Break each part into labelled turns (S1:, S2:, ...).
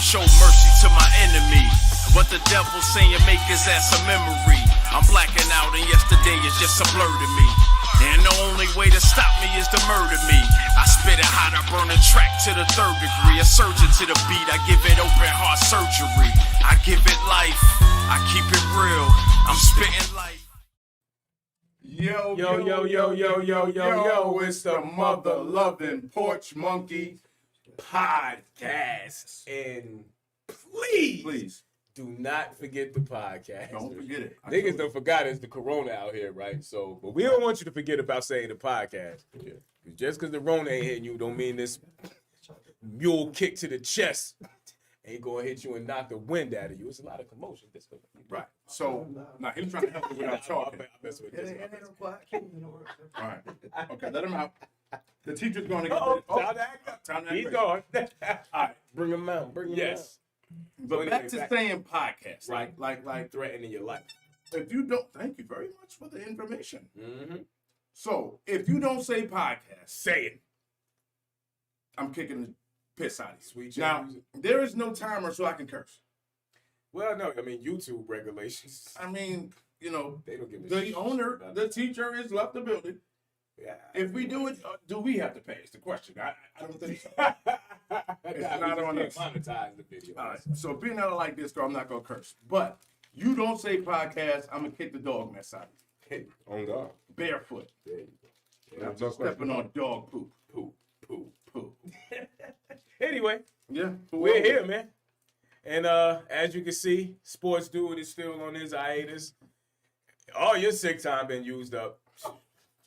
S1: show mercy to my enemy. But the devil saying make his ass a memory. I'm blacking out and yesterday is just a blur to me. And the only way to stop me is to murder me. I spit it hot, I burn a track to the 3rd degree. A surgeon to the beat, I give it open heart surgery. I give it life, I keep it real. I'm spitting life.
S2: Yo, it's the Mother Loving Porch Monkey Podcast.
S3: And please do not forget the podcast.
S2: Don't forget it.
S3: Niggas don't forgot it's the corona out here, right? So, but we don't want you to forget about saying the podcast. Yeah. Just because the Rona ain't hitting you don't mean this mule kick to the chest ain't gonna hit you and knock the wind out of you. It's a lot of commotion.
S2: Right. So, now he was trying to help me without talking. All right. Okay, let him out. The teacher's going to get
S3: time to act up.
S2: Time to
S3: He's
S2: act
S3: gone.
S2: All right.
S3: Bring him out.
S2: Yes. But
S3: So
S2: back
S3: anyway,
S2: to saying podcast.
S3: Right.
S2: Like,
S3: Threatening your life.
S2: if you don't, thank you very much for the information.
S3: Mm-hmm.
S2: So, if you don't say podcast,
S3: Say it.
S2: I'm kicking the piss out of you.
S3: Sweet
S2: Now,
S3: music.
S2: there is no timer so I can curse.
S3: Well, no, I mean YouTube regulations.
S2: I mean, you know,
S3: They don't give a
S2: the
S3: shit
S2: owner,
S3: about
S2: the
S3: that.
S2: teacher has left the building.
S3: Yeah.
S2: If we do it, do we have to pay? It's the question. I don't think so.
S3: It's
S2: not on us.
S3: Monetize the video.
S2: All right. So being out like this, though, I'm not gonna curse. But you don't say podcast, I'm gonna kick the dog mess out of you.
S3: On God.
S2: Barefoot.
S3: There you go.
S2: I'm just stepping on dog poop.
S3: Poop.
S2: Poop.
S3: Anyway,
S2: Yeah.
S3: we're here, man. And as you can see, Sports Dude is still on his hiatus. All your sick time been used up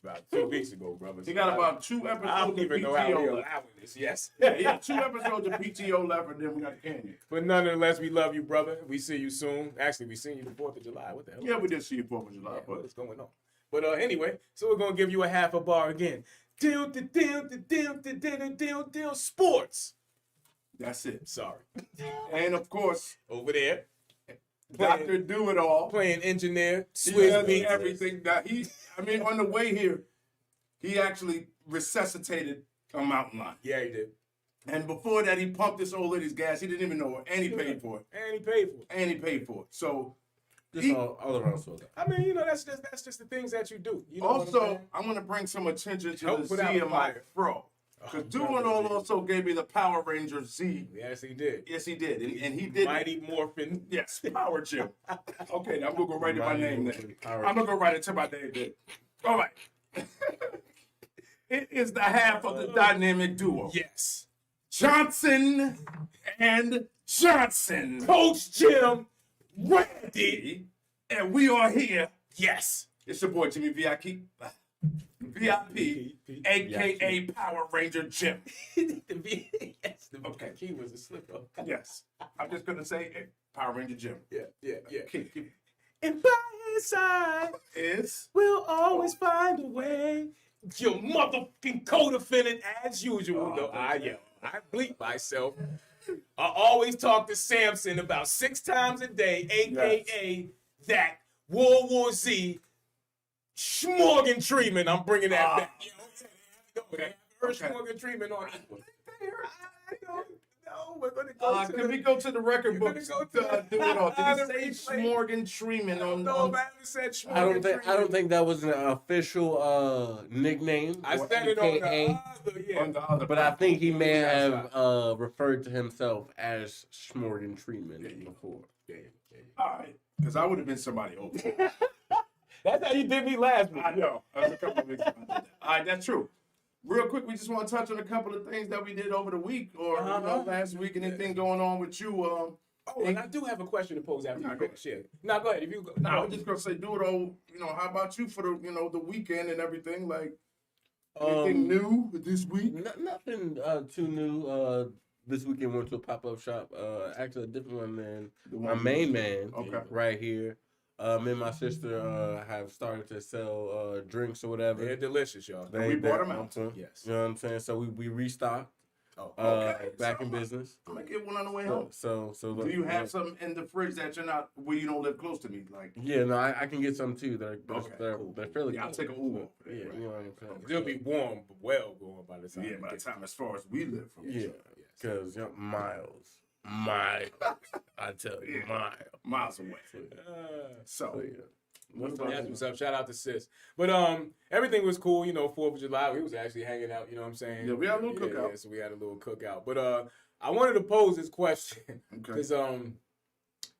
S3: about 2 weeks ago, brother.
S2: He got about 2 episodes
S3: I don't
S2: of
S3: even know how we
S2: PTO
S3: allowing
S2: left.
S3: this. Yes.
S2: Yeah, 2 episodes of PTO left, and then we got the Canyon.
S3: But nonetheless, we love you, brother. We see you soon. Actually, we seen you the 4th of July. What the hell?
S2: Yeah, we did see you 4th of July, but
S3: What is going on? But anyway, so we're gonna give you a half a bar again. Deal, sports.
S2: that's it.
S3: Sorry.
S2: And of course,
S3: Over there,
S2: Dr. Do It All.
S3: playing engineer,
S2: He
S3: Swiss
S2: does
S3: beats.
S2: everything that on the way here, he actually resuscitated a mountain lion.
S3: Yeah, he did.
S2: And before that, he pumped this old lady's gas. He didn't even know her, and he paid for it.
S3: And he paid for it.
S2: So,
S4: Just all around so that.
S3: I mean, you know, that's just the things that you do. You know what I'm
S2: also,
S3: saying?
S2: I'm going to bring some attention to
S3: Help
S2: the
S3: put
S2: Z
S3: out
S2: of
S3: the
S2: my
S3: fire.
S2: fro. Because
S3: Oh,
S2: Do It All also gave me the Power Ranger Z.
S3: Yes, he did.
S2: Yes, he did. And he did.
S3: Mighty Morphin.
S2: Yes, Power Jim. Okay, now I'm going to go write it my name then.
S4: Power
S2: I'm going to go write it to my name then. All right. It is the half of the dynamic duo.
S3: Yes.
S2: Johnson and Johnson.
S3: Coach Jim Randy.
S2: And we are here.
S3: Yes.
S2: It's your boy Jimmy VIP, aka Power Ranger Jim.
S3: Yes, the
S2: Okay.
S3: key was a slip up.
S2: Yes, I'm just gonna say Power Ranger Jim.
S3: Yeah.
S2: Keep
S3: And by his side,
S2: is
S3: we'll always find a way. Your motherfucking co-defendant, as usual. No, I bleep myself. I always talk to Samson about 6 times a day, a.k.a. that World War Z Schmorgan treatment. I'm bringing that back. You know, okay. Schmorgan treatment on it. I don't know. We're going to go to
S2: can we go to the record
S3: You're
S2: books
S3: gonna
S2: to
S3: go to
S2: do it all? Did
S3: the
S2: he say
S3: replay.
S2: Schmorgan Treeman on?
S3: No, if I haven't said Schmorgan
S4: I don't think that was an official nickname.
S3: I
S4: or
S3: said it on the
S4: AKA,
S3: other, yeah.
S2: on the other.
S4: but I think he may have referred to himself as Schmorgan Treatment before.
S2: All right, because I would have been somebody over.
S3: That's how you did me last week.
S2: I know. That was a couple of weeks ago. All right, that's true. Real quick, we just want to touch on a couple of things that we did over the week or last week. Anything going on with you?
S3: Oh, and I do have a question to pose after
S2: Nah,
S3: you
S2: go
S3: go share. Now go ahead. If you go,
S2: No, I'm just gonna say, do it all. How about you for the weekend and everything? Like anything new this week?
S4: Nothing too new. This weekend went to a pop-up shop. Actually, a different one than my main man.
S2: Okay.
S4: Right here. Me and my sister have started to sell drinks or whatever.
S3: they're delicious, y'all.
S2: We bought 'em out.
S3: Yes.
S4: You know what I'm saying? So we restocked.
S3: Oh,
S2: okay.
S4: Back in business.
S2: I'm gonna get one on the way home.
S4: So
S2: Do you have something in the fridge that you're not where you don't live close to me? Like,
S4: Yeah, no, I can get some too. They're
S2: cool.
S4: fairly.
S2: Yeah, I'll
S4: cool.
S2: take a Uber.
S4: Yeah, you know what I'm saying.
S3: it'll be warm, but well warm by the time.
S2: Yeah, by the time as far as we live from.
S4: Yeah, because miles. My, I tell you,
S2: miles away. So,
S3: That's what's up. Shout out to Sis. But everything was cool, 4th of July. We was actually hanging out, you know what I'm saying?
S2: Yeah, we had a little cookout.
S3: Yeah, so we had a little cookout. But I wanted to pose this question. Because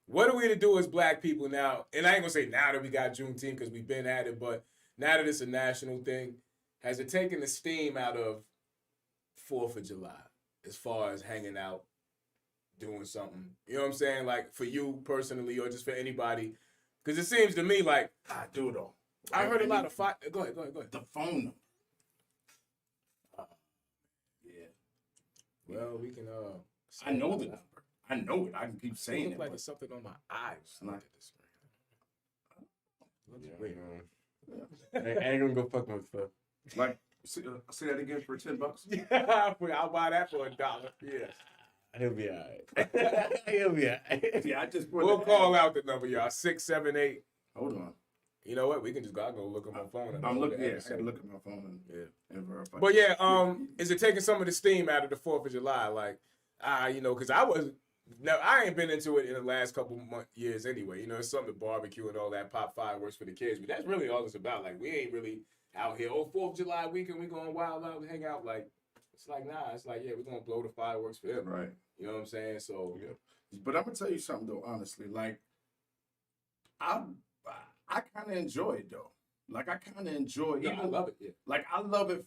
S3: what are we to do as black people now? And I ain't gonna say now that we got Juneteenth because we've been at it, but now that it's a national thing, has it taken the steam out of 4th of July as far as hanging out, doing something? You know what I'm saying? Like for you personally or just for anybody? Because it seems to me like
S2: I do though.
S3: I heard a lot of fight. Go ahead.
S2: The phone number.
S3: Well, we can.
S2: I know the number. I know it. I can keep saying
S3: look
S2: it.
S3: like there's something on my eyes.
S2: Not
S3: Wait.
S4: I ain't gonna go fuck myself.
S2: like say that again for $10.
S3: Yeah, I'll buy that for $1. Yes.
S4: He'll be all right. He'll be all right.
S2: Yeah, I just
S3: We'll call out the number, y'all. 678.
S2: Hold on.
S3: You know what? We can just go. I'll go look at my phone.
S2: I'm looking. Yeah, I gotta look at my phone and verify.
S3: But yeah, is it taking some of the steam out of the 4th of July? Like, because I ain't been into it in the last couple years anyway. It's something to barbecue and all that, pop fireworks for the kids. But that's really all it's about. Like, we ain't really out here. 4th of July weekend, we going wild out and hang out. Like, it's like, nah. It's like, yeah, we're gonna blow the fireworks for them.
S2: Right.
S3: You know what I'm saying? So.
S2: Yeah. But I'm gonna tell you something though. Honestly, like, I kind of enjoy it though. Like I kind of enjoy it.
S3: I love it. Yeah.
S2: Like I love it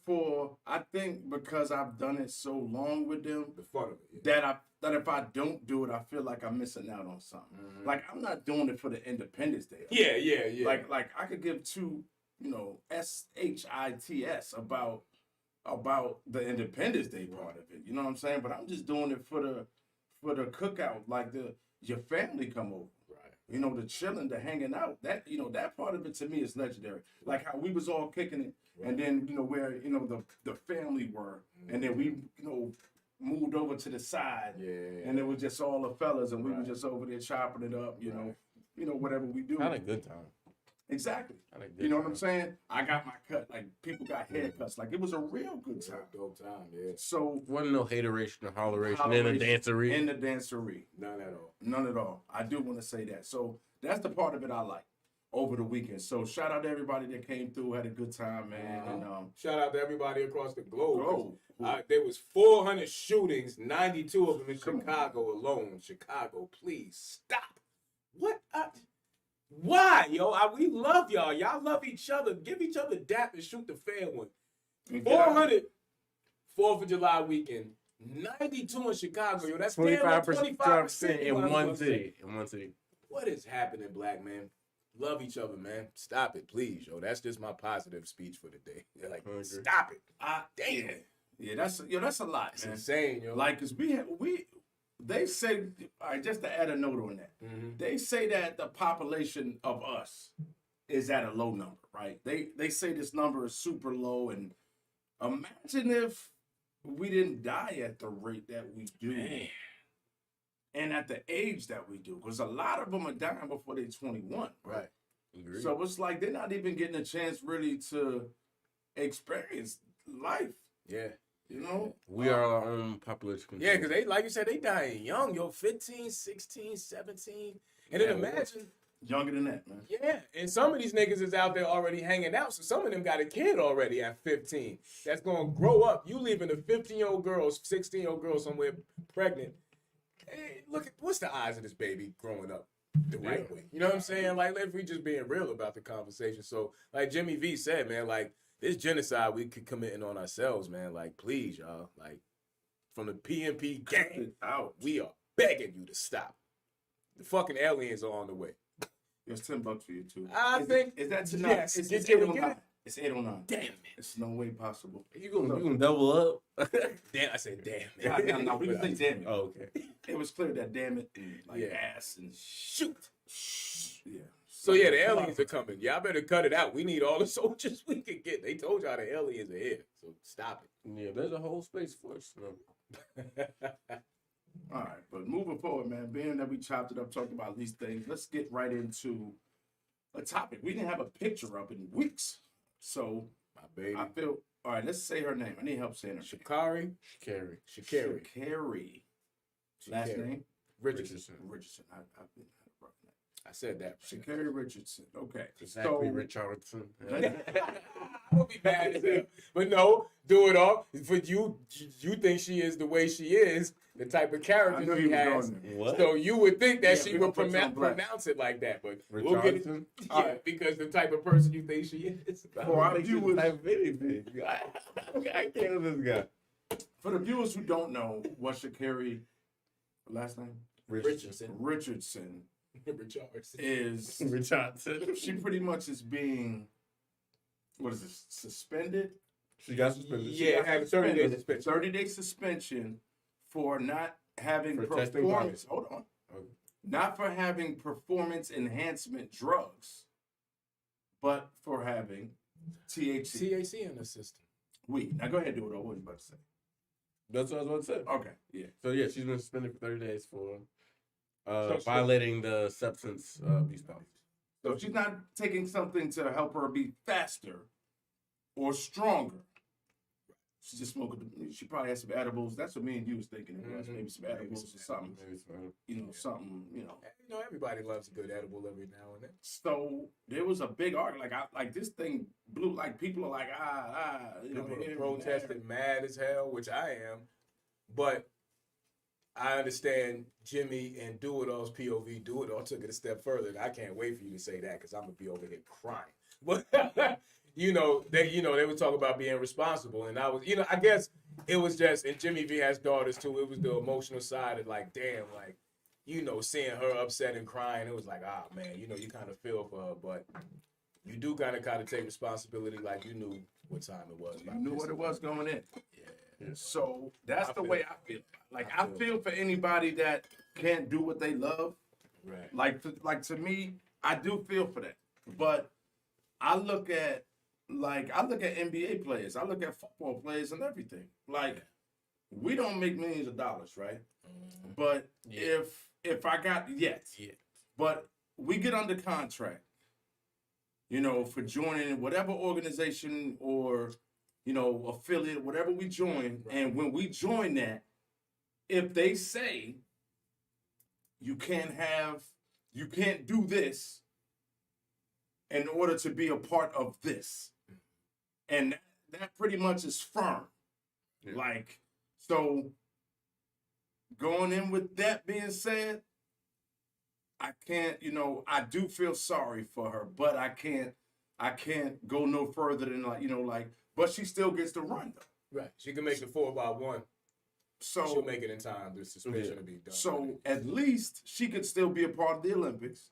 S2: I think because I've done it so long with them.
S3: The fun of it. Yeah.
S2: That if I don't do it, I feel like I'm missing out on something. Mm-hmm. Like I'm not doing it for the Independence Day.
S3: Yeah.
S2: Like I could give two, SHITS about the Independence Day part of it. You know what I'm saying? But I'm just doing it for the cookout, like your family come over. The chilling, the hanging out, that part of it to me is legendary. Like how we was all kicking it, and then where the family were, and then we moved over to the side, and it was just all the fellas, and we were just over there chopping it up, whatever we do.
S4: Had a good time.
S2: Exactly. You know what I'm saying? I got my cut. Like people got haircuts. Like it was a real good time.
S3: Dope time, yeah.
S2: So
S4: wasn't no hateration or holleration in the dancery.
S2: In the dancery.
S3: None at all.
S2: None at all. I do want to say that. So that's the part of it I like over the weekend. So shout out to everybody that came through, had a good time, man. And
S3: shout out to everybody across the globe. There was 400 shootings, 92 of them in Chicago alone. Chicago, please stop. What? Why, yo? We love y'all. Y'all love each other. Give each other dap and shoot the fair one. 400 4th of July weekend. 92 in Chicago, yo. That's 25%
S4: in one city.
S3: What is happening, black man? Love each other, man. Stop it, please, yo. That's just my positive speech for the day. Like, stop it. Damn.
S2: Yeah, that's a lot,
S3: It's
S2: man.
S3: insane, yo.
S2: Like, cause they say, all right, just to add a note on that, they say that the population of us is at a low number, right? They say this number is super low, and imagine if we didn't die at the rate that we do, and at the age that we do, because a lot of them are dying before they're 21, right?
S3: Agreed.
S2: So it's like they're not even getting a chance really to experience life.
S3: Yeah.
S4: We are our own population.
S3: Yeah, because they, like you said, they dying young, yo, 15, 16, 17. And then imagine.
S2: Younger than that, man.
S3: Yeah, and some of these niggas is out there already hanging out. So some of them got a kid already at 15 that's going to grow up. You leaving a 15-year-old girl, 16-year-old girl somewhere pregnant. Hey, look, what's the odds of this baby growing up the right way? You know what I'm saying? Like, if we just being real about the conversation. So, like Jimmy V said, man, like, this genocide we could committing on ourselves, man. Like, please, y'all. Like, from the PNP gang out, we are begging you to stop. The fucking aliens are on the way.
S2: It's $10 for you too.
S3: Is
S2: that tonight?
S3: Yes.
S2: It's
S3: Get
S2: 809.
S3: it?
S2: It's 809.
S3: Damn it.
S2: It's no way possible.
S4: You gonna double up?
S3: Damn, I said damn.
S2: No, we didn't say damn it.
S4: Oh, okay.
S2: It was clear that damn it and ass and
S3: shoot.
S2: Yeah.
S3: So yeah, the aliens are coming. Y'all better cut it out. We need all the soldiers we can get. They told y'all the aliens are here. So stop it.
S4: Yeah, there's a whole space force.
S2: All right, but moving forward, man, being that we chopped it up, talking about these things, let's get right into a topic. We didn't have a picture up in weeks. So
S3: my baby.
S2: I feel all right, let's say her name. I need help saying her
S3: Shakari.
S2: name. Shakari. Last name?
S3: Richardson.
S2: Richardson.
S3: I said that.
S2: Sha'Carri Richardson. Okay.
S4: Exactly, Richardson.
S3: I would be mad as hell. But no, do it all. For you think she is the way she is, the type of character she has.
S4: What?
S3: So you would think that she would
S2: put you on blast.
S3: pronounce it like that. But
S4: Richardson?
S3: we'll get it. Yeah, because the type of person you think she is.
S2: For our viewers,
S4: I can't with this guy.
S2: for the viewers who don't know, what Sha'Carri, last name?
S3: Richardson.
S2: Richardson
S3: Richardson.
S2: is,
S4: Richardson.
S2: she pretty much is being, what is this, suspended?
S4: She got suspended.
S3: Yeah, had a 30-day suspension.
S2: 30-day suspension for not having
S4: For testing
S2: performance. Hold on.
S4: Okay.
S2: Not for having performance enhancement drugs, but for having THC.
S3: THC in the system.
S2: Weed. Now go ahead and do it. What was you about to say?
S4: That's what I was about to say.
S2: Okay. Yeah.
S4: So yeah, she's been suspended for 30 days for
S3: So-
S4: violating the substance abuse policy.
S2: So if she's not taking something to help her be faster or stronger, she's just smoking. She probably has some edibles. That's what me and you was thinking it was. Maybe some edibles or something.
S4: Maybe so.
S2: You know, something. You know.
S3: You know, everybody loves a good edible every now and then.
S2: So there was a big argument. Like this thing blew. Like people are like You know,
S3: People
S2: here,
S3: are protesting mad as hell, which I am. But I understand Jimmy and Do It All's POV. Do It All took it a step further. And I can't wait for you to say that because I'm gonna be over here crying. But they would talk about being responsible, and I was, I guess it was just, and Jimmy V has daughters too. It was the emotional side of like, damn, like, seeing her upset and crying. It was like, man, you kind of feel for her, but you do kind of take responsibility, like you knew what time it was.
S2: You knew what it was going in.
S3: Yeah.
S2: So that's the way I feel. Like I feel for anybody that can't do what they love.
S3: Right.
S2: Like to me, I do feel for that. But I look at NBA players. I look at football players and everything. Like we don't make millions of dollars, right?
S3: Mm-hmm.
S2: But if I got but we get under contract, for joining whatever organization or affiliate, whatever we join, and when we join that, if they say you can't do this in order to be a part of this, and that pretty much is firm.
S4: Yeah.
S2: Like, so going in with that being said, I can't, I do feel sorry for her, but I can't go no further than but she still gets to run though.
S3: Right. She can make the 4x1.
S2: So
S3: she'll make it in time. The suspension will be done.
S2: So at least she could still be a part of the Olympics.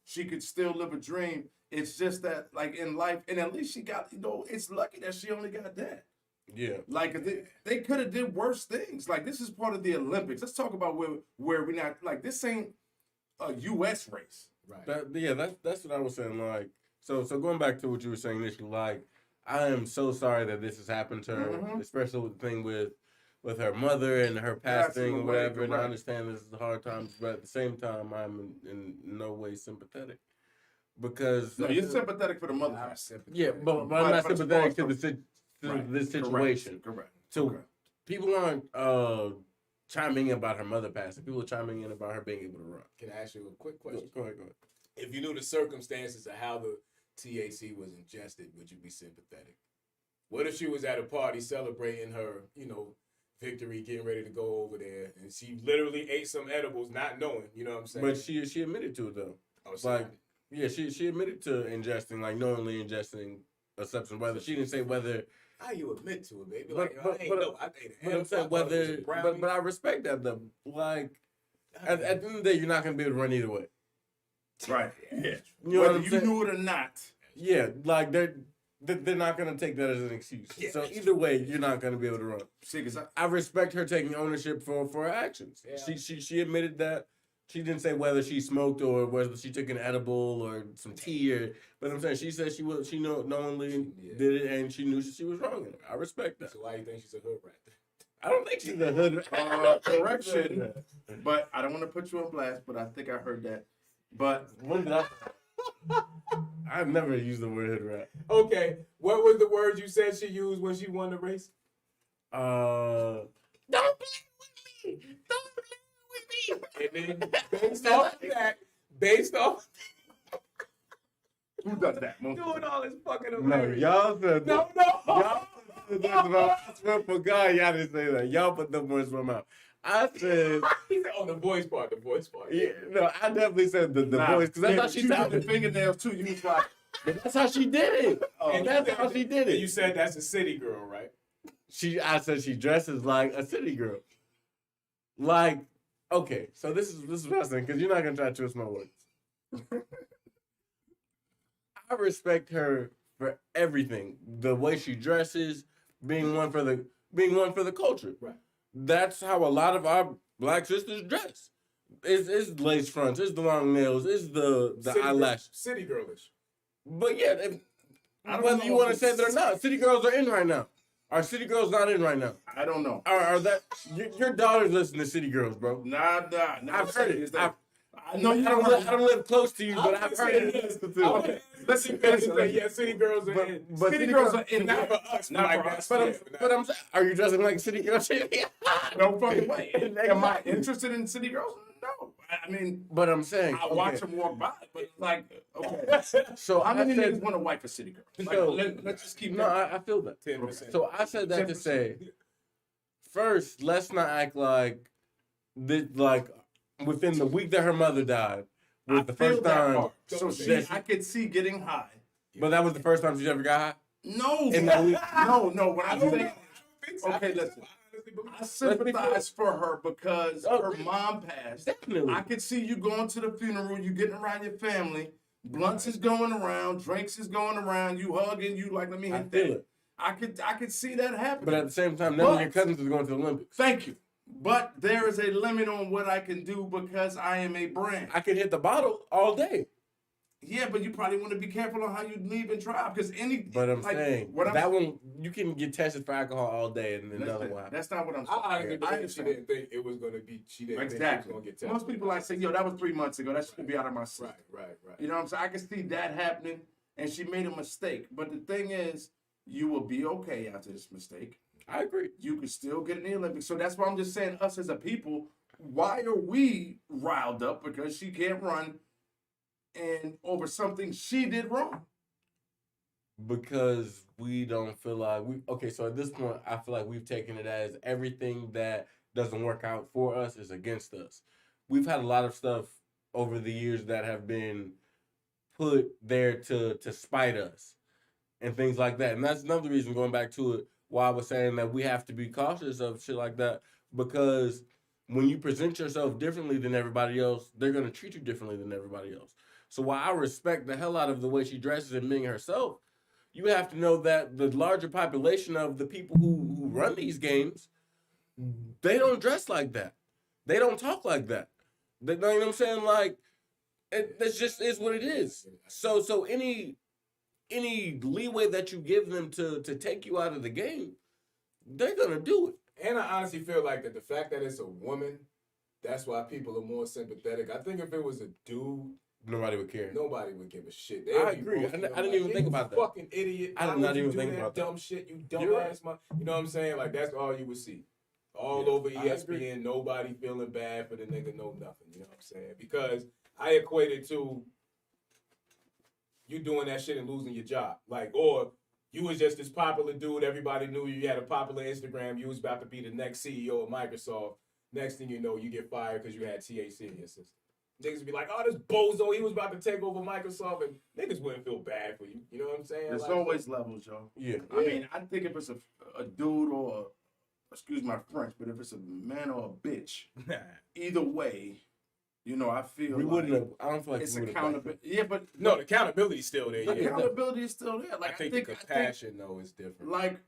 S2: She could still live a dream. It's just that, like in life, and at least she got, it's lucky that she only got that.
S4: Yeah.
S2: Like they could have did worse things. Like this is part of the Olympics. Let's talk about where we're not, like this ain't a U.S. race.
S3: Right.
S4: That's what I was saying. Like, so going back to what you were saying initially, like, I am so sorry that this has happened to her, especially with the thing with her mother and her passing or whatever. And I understand this is hard times, but at the same time, I'm in no way sympathetic. Because
S2: you're sympathetic for the mother.
S4: Yeah, but I'm not sympathetic to this situation.
S2: Correct.
S4: So people aren't chiming in about her mother passing. People are chiming in about her being able to run.
S3: Can I ask you a quick question?
S4: Go ahead.
S3: If you knew the circumstances of how the THC was ingested, would you be sympathetic? What if she was at a party celebrating her, victory, getting ready to go over there, and she literally ate some edibles, not knowing, you know what I'm saying?
S4: But she admitted to it though.
S3: Oh,
S4: she admitted to ingesting, like knowingly ingesting a substance. Whether she didn't say whether.
S3: How you admit to it, baby?
S4: But I'm saying whether. But I respect that though. Like at the end of the day, you're not gonna be able to run either way.
S2: Right. Yeah.
S4: You know
S2: whether
S4: what I'm
S2: you
S4: saying?
S2: knew it or not.
S4: Yeah, like they're not gonna take that as an excuse.
S3: Yeah.
S4: So either way, you're not gonna be able to run.
S2: See, 'cause
S4: I respect her taking ownership for her actions.
S3: Yeah.
S4: She admitted that. She didn't say whether she smoked or whether she took an edible or some tea or. But I'm saying she said she knowingly did it and she knew she was wrong in it. I respect that.
S3: So why do you think she's a hood rat?
S4: I don't think she's a hood.
S2: Correction, but I don't want to put you on blast. But I think I heard that. But
S4: When did I? I've never used the word hood rat.
S3: Okay, what was the word you said she used when she won the race?
S4: Don't play with me. Don't play
S3: And then based off
S2: Who does that?
S3: doing all this fucking
S4: No,
S3: hilarious.
S4: y'all said
S3: No.
S4: Y'all said that about, I swear for God, y'all didn't say that. Y'all put them words in my mouth. I said,
S3: He said, the voice part.
S4: yeah, no, I definitely said the voice because that's how she
S2: you got the
S4: sounded.
S2: fingernails too. You was like,
S4: But that's how she did it.
S3: And
S4: That's how she did it.
S3: You said that's a city girl, right?
S4: I said she dresses like a city girl. Like, okay, so this is what I'm saying, because you're not gonna try to twist my words. I respect her for everything. The way she dresses, being one for the culture.
S3: Right.
S4: That's how a lot of our black sisters dress. It's lace fronts, it's the long nails, it's the eyelash.
S3: City girlish.
S4: But yeah, whether
S2: know
S4: you want to
S2: if
S4: say
S2: it's-
S4: that or not, city girls are in right now. Are city girls not in right now?
S2: I don't know.
S4: Are that your daughters listen to city girls, bro?
S2: Nah.
S4: I've heard it.
S2: I know you
S4: I don't live close to you, but I've heard it.
S2: Listen,
S3: Yeah, city girls are in.
S4: But
S2: city girls are in
S3: Not
S2: there.
S3: for us,
S2: Not
S3: like
S2: for
S3: that.
S2: us.
S4: But I'm saying, are you dressing like city girls?
S2: No fucking way. Am I interested in city girls? No. I mean,
S4: But I'm saying,
S2: I watch them walk by, but like, okay.
S4: So
S2: How many
S4: I said,
S2: niggas want to wife a city girl? Like,
S4: So-
S2: let's just keep
S4: no,
S2: that.
S4: I feel that.
S3: 10%.
S4: So I said that to say, first, let's not act like this, like within the week that her mother died was the
S2: feel
S4: first
S2: that
S4: time.
S2: part. So
S4: that
S2: I could see getting high.
S4: But that was the first time she ever got high.
S2: No,
S4: In that week.
S2: no. What I'm saying, okay, listen. I
S4: be
S2: sympathize for her because
S4: Oh,
S2: her mom passed.
S4: Definitely.
S2: I could see you going to the funeral, you getting around your family, blunts is going around, drinks is going around, you hugging, you like, let me
S4: I
S2: hit
S4: feel
S2: that.
S4: it.
S2: I could see that happening.
S4: But at the same time, none of your
S2: But-
S4: cousins is going to the Olympics.
S2: Thank you. But there is a limit on what I can do because I am a brand.
S4: I could hit the bottle all day.
S2: Yeah, but you probably want to be careful on how you leave and drive because
S4: But I'm
S2: like,
S4: saying
S2: what I'm,
S4: that one you can get tested for alcohol all day and then
S2: listen,
S4: nothing will happen.
S2: that's not what I'm saying.
S3: I honestly
S2: I
S3: believe she
S2: understand.
S3: didn't think it was going to be. She didn't think
S2: Exactly.
S3: she was going to get tested.
S2: Most people like say, yo, that was 3 months ago. That should be out of my system.
S3: Right.
S2: You know what I'm saying? I can see that happening, and she made a mistake. But the thing is, you will be okay after this mistake.
S4: I agree.
S2: You can still get in the Olympics. So that's why I'm just saying, us as a people, why are we riled up because she can't run and over something she did wrong?
S4: Because we don't feel like so at this point I feel like we've taken it as everything that doesn't work out for us is against us. We've had a lot of stuff over the years that have been put there to spite us and things like that. And that's another reason, going back to it, why I was saying that we have to be cautious of shit like that, because when you present yourself differently than everybody else, they're going to treat you differently than everybody else. So while I respect the hell out of the way she dresses and being herself, you have to know that the larger population of the people who run these games, they don't dress like that. They don't talk like that. They, you know what I'm saying? Like, that just is what it is. So any leeway that you give them to take you out of the game, they're gonna do it.
S3: And I honestly feel like that the fact that it's a woman, that's why people are more sympathetic. I think if it was a dude,
S4: Nobody would care.
S3: nobody would give a shit.
S4: I agree. I didn't even think about that.
S3: Fucking idiot.
S4: I did
S3: Why
S4: not
S3: would you
S4: even
S3: do
S4: think
S3: that
S4: about that.
S3: dumb shit. You
S4: You're right.
S3: dumbass. You know what I'm saying? Like, that's all you would see. All
S4: Yeah,
S3: over
S4: I agree.
S3: ESPN, nobody feeling bad for the nigga, no nothing. You know what I'm saying? Because I equate it to you doing that shit and losing your job. Like, or you was just this popular dude, everybody knew you, you had a popular Instagram, you was about to be the next CEO of Microsoft. Next thing you know, you get fired because you had THC in your system. Niggas would be like, oh, this bozo, he was about to take over Microsoft, and niggas wouldn't feel bad for you. You know what I'm saying?
S2: There's
S3: Like,
S2: always levels, yo.
S4: Yeah.
S2: I mean, I think if it's a dude or excuse my French, but if it's a man or a bitch, either way, you know, I feel
S4: We
S2: like
S4: wouldn't have. I don't feel like
S2: it's
S4: we would've
S2: accountability. Yeah, but
S3: no, the accountability's still there.
S2: the
S3: Yeah.
S2: accountability is still there.
S3: I
S2: Like
S3: think the compassion, though, is different.
S2: like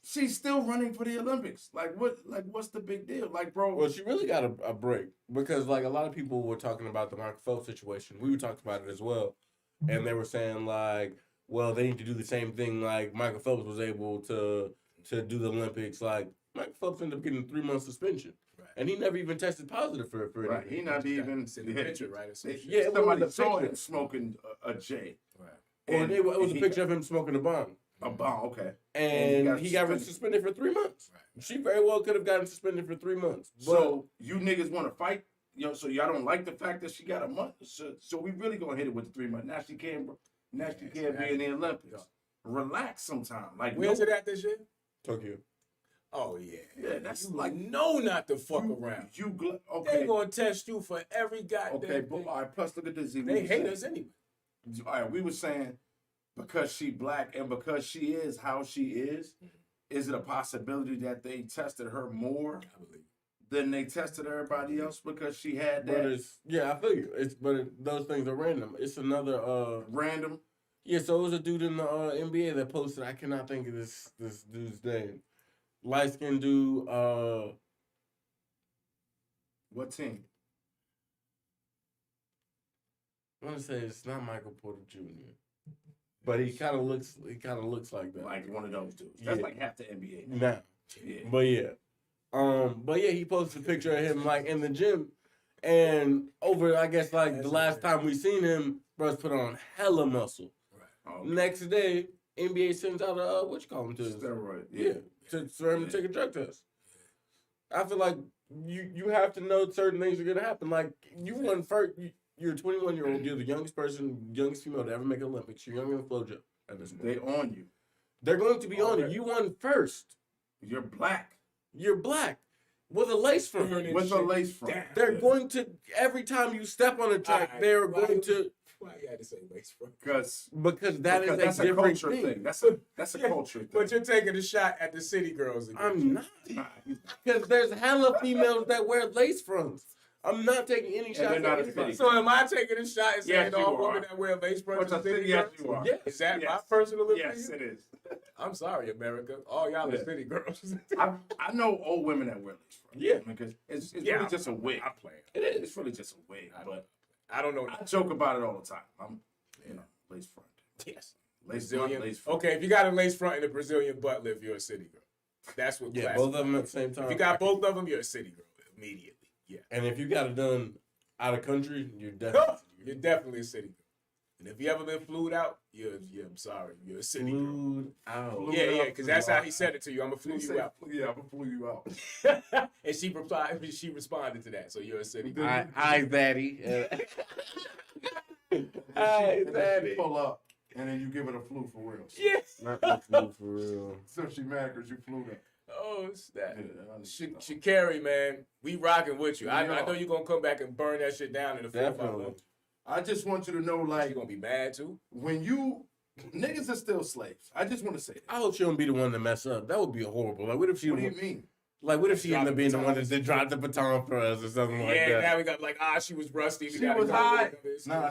S2: she's still running for the Olympics. Like what's the big deal? Like, bro,
S4: Well, she really got a break because, like, a lot of people were talking about the Michael Phelps situation. We were talking about it as well, and they were saying like, well, they need to do the same thing like Michael Phelps was able to do the Olympics. Like, Michael Phelps ended up getting a 3-month suspension,
S3: Right.
S4: and he never even tested positive for
S2: right?
S4: anything.
S2: He not even
S3: It's in the picture, right? It's some shit.
S4: Yeah, it was
S2: somebody
S4: the
S2: saw
S4: picture.
S2: him smoking a J.
S3: Right.
S4: Or
S2: And
S4: it was a
S2: he-
S4: picture of him smoking a bong.
S2: A bomb, okay.
S4: And he got suspended for 3 months. Right. She very well could have gotten suspended for 3 months.
S2: So you niggas want to fight? So y'all don't like the fact that she got a month? So we really gonna hit it with the 3 months. Now she can't be in the Olympics. Relax sometime. Like
S3: where's it at this year?
S4: Tokyo.
S3: Oh yeah.
S2: Yeah, that's
S3: you
S2: like
S3: not to fuck around.
S2: Okay.
S3: They gonna test you for every goddamn
S2: Okay, but all right, plus look at this.
S3: They hate us anyway.
S2: All right, we were saying because she black and because she is how she is it a possibility that they tested her more than they tested everybody else because she had that?
S4: I feel you. Those things are random. It's another
S2: random.
S4: Yeah, so it was a dude in the NBA that posted. I cannot think of this dude's name. Light skinned dude.
S2: What team?
S4: I want to say it's not Michael Porter Jr. But he kind of looks like that.
S2: Like one of those dudes. That's like half the NBA.
S4: Now.
S2: Yeah.
S4: But yeah, he posted a picture of him like in the gym. And over, I guess, like the last time we seen him, bro's put on hella muscle. Right. Okay. Next day, NBA sends out a, what you call him to?
S2: Steroid.
S4: Yeah. For him to take a drug test. I feel like you have to know certain things are going to happen. Like, you won first. You're a 21-year-old. You're the youngest female to ever make Olympics. You're younger than FloJo at this point.
S2: They on you.
S4: They're going to be on you. You won first.
S2: You're black.
S4: You're black. With a lace front.
S2: With a lace front.
S4: They're going to, every time you step on the track, they're going to.
S3: Why you had to say lace front?
S4: Because that's
S2: a
S4: different
S2: culture thing. That's a culture thing.
S3: But you're taking a shot at the city girls again.
S4: I'm not. Because there's hella females that wear lace fronts. I'm not taking any shots at anybody.
S3: So am I taking a shot and saying all women that wear lace fronts are city girls?
S2: Yes, you are.
S3: Is that my personal opinion?
S2: Yes, it is.
S3: I'm sorry, America. All y'all are city girls.
S2: I know old women that wear lace fronts.
S4: Yeah.
S2: Because it's really just a wig.
S3: I play
S2: it. It is. It's really just a wig. But
S3: I don't know.
S2: I joke about it all the time. I'm, lace front.
S3: Yes.
S2: Lace front.
S3: Okay, if you got a lace front and a Brazilian butt lift, you're a city girl. That's what.
S4: Yeah, both of them at the same time.
S3: If you got both of them, you're a city girl immediately. Yeah.
S4: And if you got it done out of country, you're definitely
S3: a city girl. And if you ever been flued out, I'm sorry, you're a city girl.
S4: Out.
S3: Yeah, because that's how he said it to you. I'm gonna flu you out.
S2: Yeah, I'm gonna flu you out.
S3: And she replied. She responded to that. So you're a city girl.
S4: Hi, daddy. Hi, daddy.
S2: Pull up, and then you give it a flu for real.
S3: Yes.
S4: Not the flu for real.
S2: So she mad because you flew that.
S3: Oh, snap. Sha'Carri, man, we rocking with you. I know you're going to come back and burn that shit down in the
S4: Definitely.
S2: I just want you to know, like...
S3: You're going to be mad, too?
S2: When you... Niggas are still slaves. I just want to say that.
S4: I hope she don't be the one to mess up. That would be horrible. Like, what if she...
S2: What do you mean?
S4: Like, what if she ended up being the one that dropped the baton for us or something like that?
S3: Yeah, now we got like, she was rusty.
S2: She was high.
S3: Nah,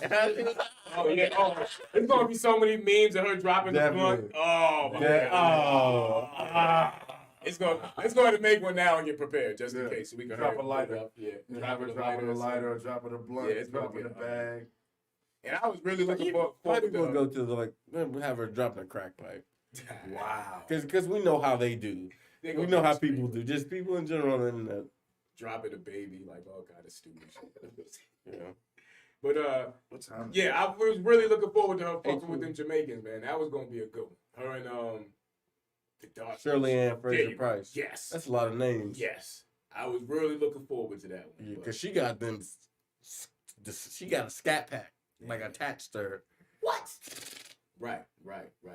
S3: oh, yeah. Oh, there's going to be so many memes of her dropping the blunt. Oh, my God. It's going to make one now and get prepared just in case. So we can
S2: drop a lighter.
S3: Yeah.
S2: Dropping a lighter, dropping a blunt, dropping a bag.
S3: And I was really looking forward
S4: to go to have her dropping a crack pipe. Wow. Because we know how they do. We know how people do. Just people in general on the internet.
S3: Dropping a baby, like all kind of stupid shit.
S4: Yeah.
S3: But
S2: what time?
S3: Yeah, I was really looking forward to her fucking with them Jamaicans, man. That was gonna be a good one. Her and the dark
S4: Shirley Ann Fraser Price.
S3: Yes.
S4: That's a lot of names.
S3: Yes. I was really looking forward to that one.
S4: Yeah, because she got them. She got a scat pack like attached to her.
S3: What? Right.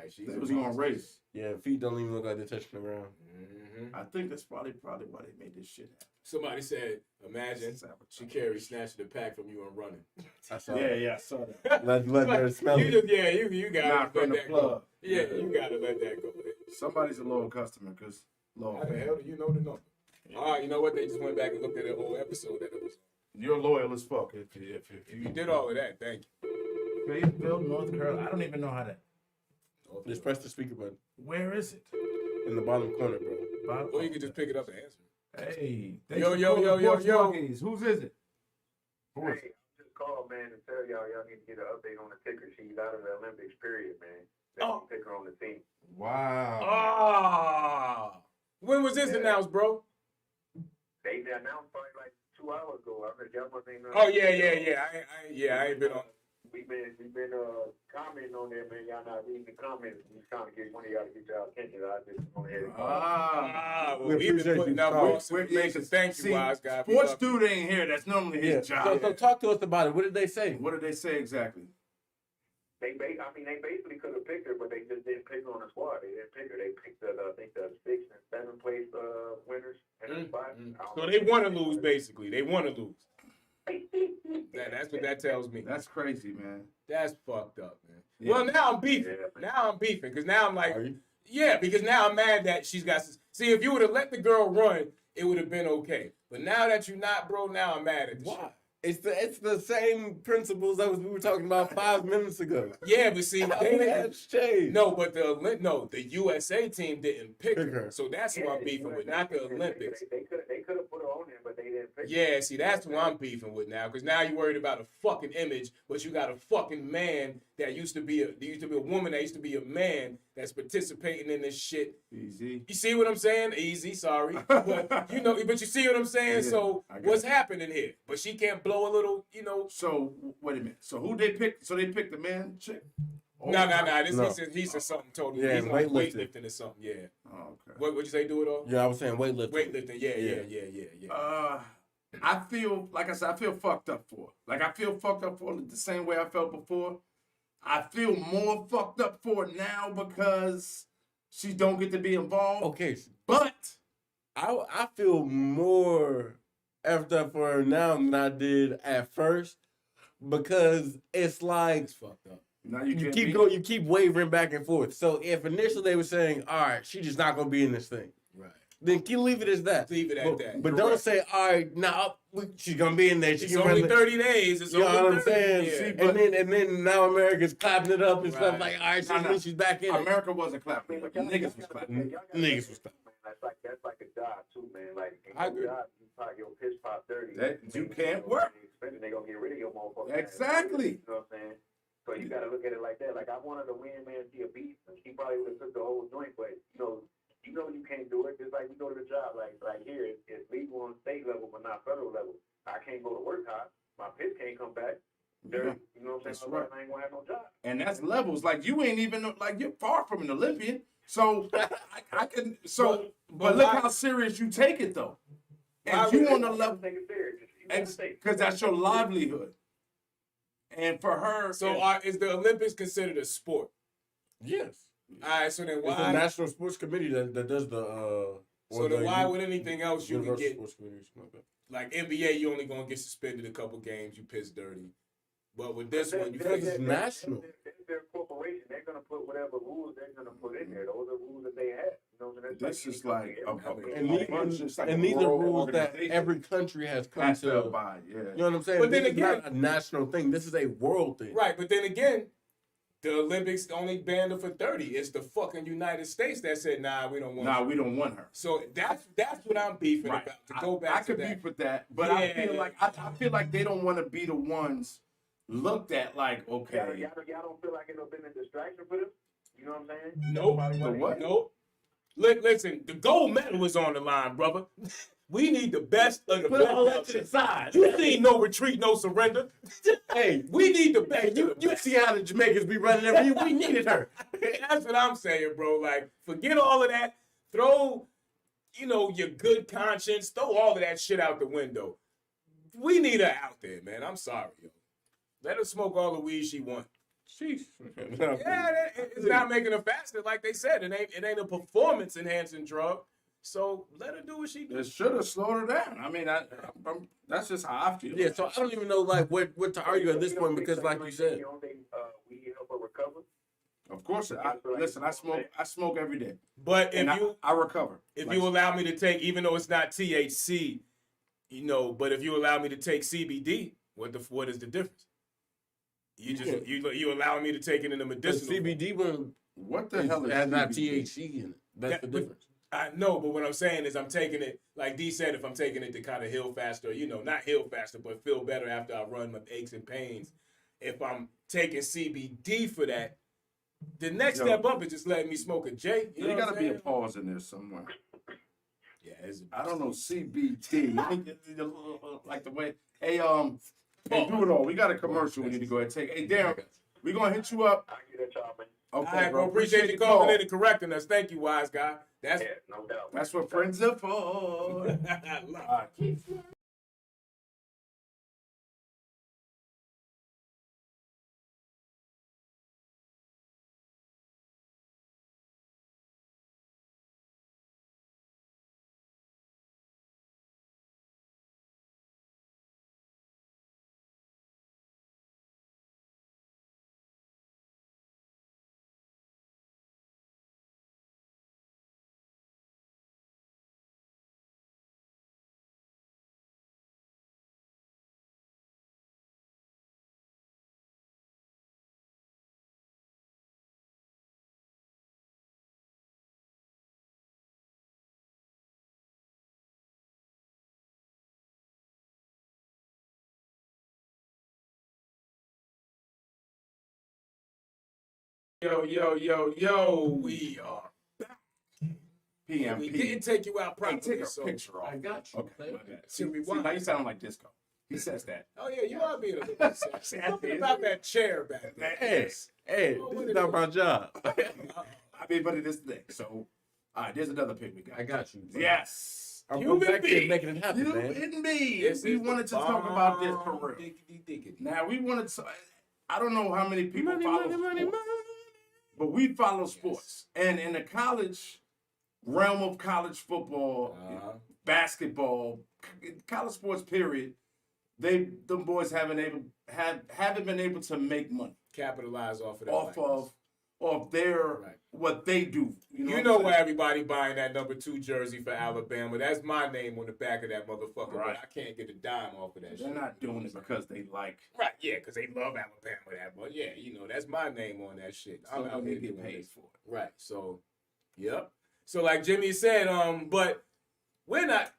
S3: She
S2: was going to race.
S4: Yeah, feet don't even look like they're touching the ground.
S2: Mm-hmm. I think that's probably why they made this shit happen.
S3: Somebody said, imagine Sha'Carri snatched the pack from you and running.
S2: I saw that. Yeah, I saw that.
S4: Let her smell it.
S3: You got to let that go. Yeah, you got to let that go.
S2: Somebody's a loyal customer because loyal.
S3: How the hell do you know the number? All right, you know what? They just went back and looked at the whole episode that it was.
S2: You're loyal as fuck. If
S3: you did all of that, thank you.
S2: Fayetteville, North Carolina. I don't even know how that.
S4: Just press the speaker button.
S2: Where is it?
S4: In the bottom corner, bro.
S3: Or you can just pick it up and answer.
S2: Hey.
S3: Yo.
S2: Whose is it?
S5: Hey, I just called, man, to tell y'all need to get an update on the ticker. She's out of the Olympics, period, man. That's the ticker on the team.
S2: Wow.
S3: When was this announced, bro?
S5: They announced probably like 2 hours ago. I heard y'all wasn't even.
S3: Oh, yeah. I ain't been on.
S5: we've been commenting on that, man. Y'all not reading the comments. We trying to get one of y'all to get y'all attention. I just go ahead and
S3: Well,
S4: We
S3: we've been
S4: appreciate
S3: putting
S4: you
S3: out
S4: calling.
S3: false information. Thank you, Wise Guy.
S2: Sports dude ain't here. That's normally his job.
S4: So talk to us about it. What did they say?
S2: What did they say exactly?
S5: they basically could have picked her, but they just didn't pick her on the squad. They didn't pick her. They picked I think the 6th and 7th place winners in the spot.
S3: So they want to lose, basically. They want to lose. That's what that tells me.
S2: That's crazy, man.
S3: That's fucked up, man.
S2: Yeah.
S3: Well, now I'm beefing.
S5: Yeah.
S3: Now I'm beefing because now I'm like,
S4: Are you?
S3: yeah, because now I'm mad that she's got. See, if you would have let the girl run, it would have been okay. But now that you're not, bro, now I'm mad at the shit.
S4: It's the same principles that we were talking about 5 minutes ago.
S3: Yeah, but see, they didn't.
S4: That's changed.
S3: No, but the USA team didn't pick
S4: Pick
S3: her.
S4: her.
S3: So that's who I'm beefing with, not the Olympics.
S5: They could have put her on there, but they didn't pick her.
S3: Yeah, see, that's who I'm beefing with now, because now you're worried about a fucking image, but you got a fucking man that used to be a woman that used to be a man that's participating in this shit.
S2: Easy.
S3: You see what I'm saying? Easy, sorry, but but you see what I'm saying.
S2: Yeah,
S3: so
S2: I got
S3: what's
S2: it.
S3: happening here? But she can't blow a little,
S2: So wait a minute. So who they picked? So they picked the man chick?
S3: No.
S4: No.
S3: He said something totally.
S4: Yeah,
S3: he's like
S4: weightlifting.
S3: weightlifting or something. Yeah.
S2: Oh, okay.
S3: What would you say? Do it all?
S4: Yeah, I was saying weightlifting.
S3: Weightlifting. Yeah.
S2: I feel like I said, I feel fucked up for her. Like I feel fucked up for her the same way I felt before. I feel more fucked up for it now because she don't get to be involved.
S4: Okay,
S2: But
S4: I feel more effed up for her now than I did at first because it's like
S3: It's fucked up.
S2: now you can't
S4: you keep wavering back and forth. So if initially they were saying, all right, she's just not gonna be in this thing,
S3: Right.
S4: then you leave it as that.
S3: Leave it at that.
S4: But don't say, all right, now she's gonna be in there. She
S3: It's
S4: can
S3: only
S4: run
S3: 30 days. It's
S4: You know
S3: only
S4: what I'm
S3: 30.
S4: saying?
S3: Yeah.
S4: And then now America's clapping it up and stuff
S3: Right.
S4: like, all right,
S2: No.
S4: she's back in it.
S2: America wasn't clapping. Niggas was clapping.
S4: Niggas was clapping.
S5: That's like a job too, man. Like in
S4: I
S5: your
S4: agree.
S5: job, you probably your piss pop 30.
S2: That you can't work.
S5: They gonna get rid of your motherfucker.
S2: Exactly.
S5: You know what I'm saying? So you gotta look at it like that. Like I wanted to win, man, see a beat. She probably would have took the whole joint, but you know you can't do it. Just like we go to the job, like here, it's legal on state level, but not federal level. I can't go to work hot. My piss can't come back. Dirty. You know what I'm saying?
S2: That's right.
S5: I ain't gonna have no job.
S2: And that's levels. Like you ain't even like you're far from an Olympian. So I can. So but look how serious you take it though. And you on the level
S5: Take it serious.
S2: because that's your livelihood. And for her,
S3: So is the Olympics considered a sport?
S4: Yes.
S3: All right, so then
S4: It's the
S3: why?
S4: National Sports Committee that does the.
S3: So then why would anything else you can
S4: Universal
S3: get?
S4: Sports Committee or something
S3: Like
S4: like that?
S3: NBA, you only gonna get suspended a couple games. You piss dirty. But with this one, you
S4: Because it's
S3: figure.
S4: national.
S5: They're a corporation. They're gonna put whatever rules they're gonna put in there. Those are rules that they have. You know, so that's
S2: this is like
S4: And these are rules that every country has come
S2: has to
S4: to.
S2: abide. Yeah.
S4: You know what I'm saying?
S3: But then
S4: This is
S3: again-
S4: not a national thing. This is a world thing.
S3: Right, but then again, the Olympics only banned her for 30. It's the fucking United States that said, nah, we don't want
S2: Nah,
S3: her.
S2: we don't want her.
S3: So that's what I'm beefing
S2: Right.
S3: about. To go back
S2: I
S3: to
S2: could
S3: that.
S2: beef with that, but I
S3: Yeah.
S2: feel like I feel like they don't want to be the ones looked at like okay.
S5: Y'all don't feel like it'll been a distraction for them? You know what I'm saying?
S3: Nope.
S2: The what?
S3: Nope. Listen, the gold medal is on the line, brother. We need the best of the
S4: Put
S3: best.
S4: all that
S3: out
S4: to
S3: there.
S4: the side.
S3: You see no retreat, no surrender.
S4: Hey,
S3: We need the best.
S4: hey,
S3: of
S4: you
S3: the best.
S4: see how the Jamaicans be running every year? We needed her.
S3: That's what I'm saying, bro. Like, forget all of that. Throw, your good conscience. Throw all of that shit out the window. We need her out there, man. I'm sorry, yo. Let her smoke all the weed she wants.
S4: Sheesh.
S3: Yeah, it's not making her faster, like they said. It ain't a performance enhancing drug. So let her do what she
S2: It
S3: does.
S2: should have slowed her down. I mean, that's just how I feel.
S4: Yeah, so I don't even know like what to argue at this point because, like you said,
S5: You don't think we help her recover?
S2: Of course, listen. I smoke every day,
S3: But
S2: and I recover.
S3: if
S2: Like,
S3: you allow me to take, even though it's not THC, but if you allow me to take CBD, what is the difference? You allow me to take it in the
S4: the
S3: medicinal.
S4: CBD one
S2: what the hell is
S4: has not
S2: CBD?
S4: THC in it. That's the
S3: That-
S4: difference.
S3: I know, but what I'm saying is I'm taking it, like D said, if I'm taking it to kind of heal faster, not heal faster, but feel better after I run my aches and pains. If I'm taking CBD for that, the next
S2: Yo.
S3: step up is just letting me smoke a J. You know
S2: There
S3: what
S2: gotta
S3: I'm
S2: be a
S3: saying?
S2: pause in there somewhere.
S3: Yeah, it's
S2: I don't know CBD. Like the way. Hey, Hey, do it all. We got a commercial we need to go ahead and take. Hey, Darren, we're going to hit you up.
S5: I get it, y'all, man.
S2: Okay,
S3: All right,
S2: bro.
S3: bro. Appreciate you calling in and correcting us. Thank you, wise guy. That's
S5: Yeah, no doubt.
S2: That's what friends are for. All right.
S3: Yo, we are back.
S2: PMP.
S3: We didn't take you out
S2: Hey,
S3: properly,
S2: take a
S3: so
S2: picture off.
S4: I got you.
S2: Okay, my bad.
S3: See,
S2: See, now you sound like Disco. He says that.
S3: Oh yeah, you are being a little sexy. Something about that chair back there.
S4: Hey, hey,
S3: Oh,
S4: this
S3: what
S4: is
S3: it
S4: not
S3: is.
S4: my job.
S2: I mean, but it is the thing. So, all right, there's another pick we got.
S4: I got you. Bro.
S2: Yes.
S4: I'm
S3: Human
S4: back here
S3: being.
S4: making it happen,
S2: You
S4: man.
S2: and me.
S3: This
S2: We
S3: is
S2: wanted to
S3: the
S2: talk about this for
S3: bomb.
S2: real.
S3: Diggity.
S2: Now, we wanted to, I don't know how many people follow sports, but we follow sports. And in the college realm of college football, basketball, college sports period, them boys haven't been able to make money
S3: Capitalize off of that.
S2: off their
S3: Right.
S2: what they do.
S3: You
S2: what
S3: know
S2: I'm
S3: why
S2: saying?
S3: everybody buying that number 2 jersey for Alabama. That's my name on the back of that motherfucker.
S2: Right.
S3: But I can't get a dime off of that shit.
S2: They're not doing it because they like.
S3: Right, yeah, because they love Alabama that. But yeah, that's my name on that shit. I'm
S2: So
S3: out
S2: they
S3: here
S2: get
S3: doing
S2: paid
S3: this.
S2: for it.
S3: Right. So, yep. So like Jimmy said, but we're not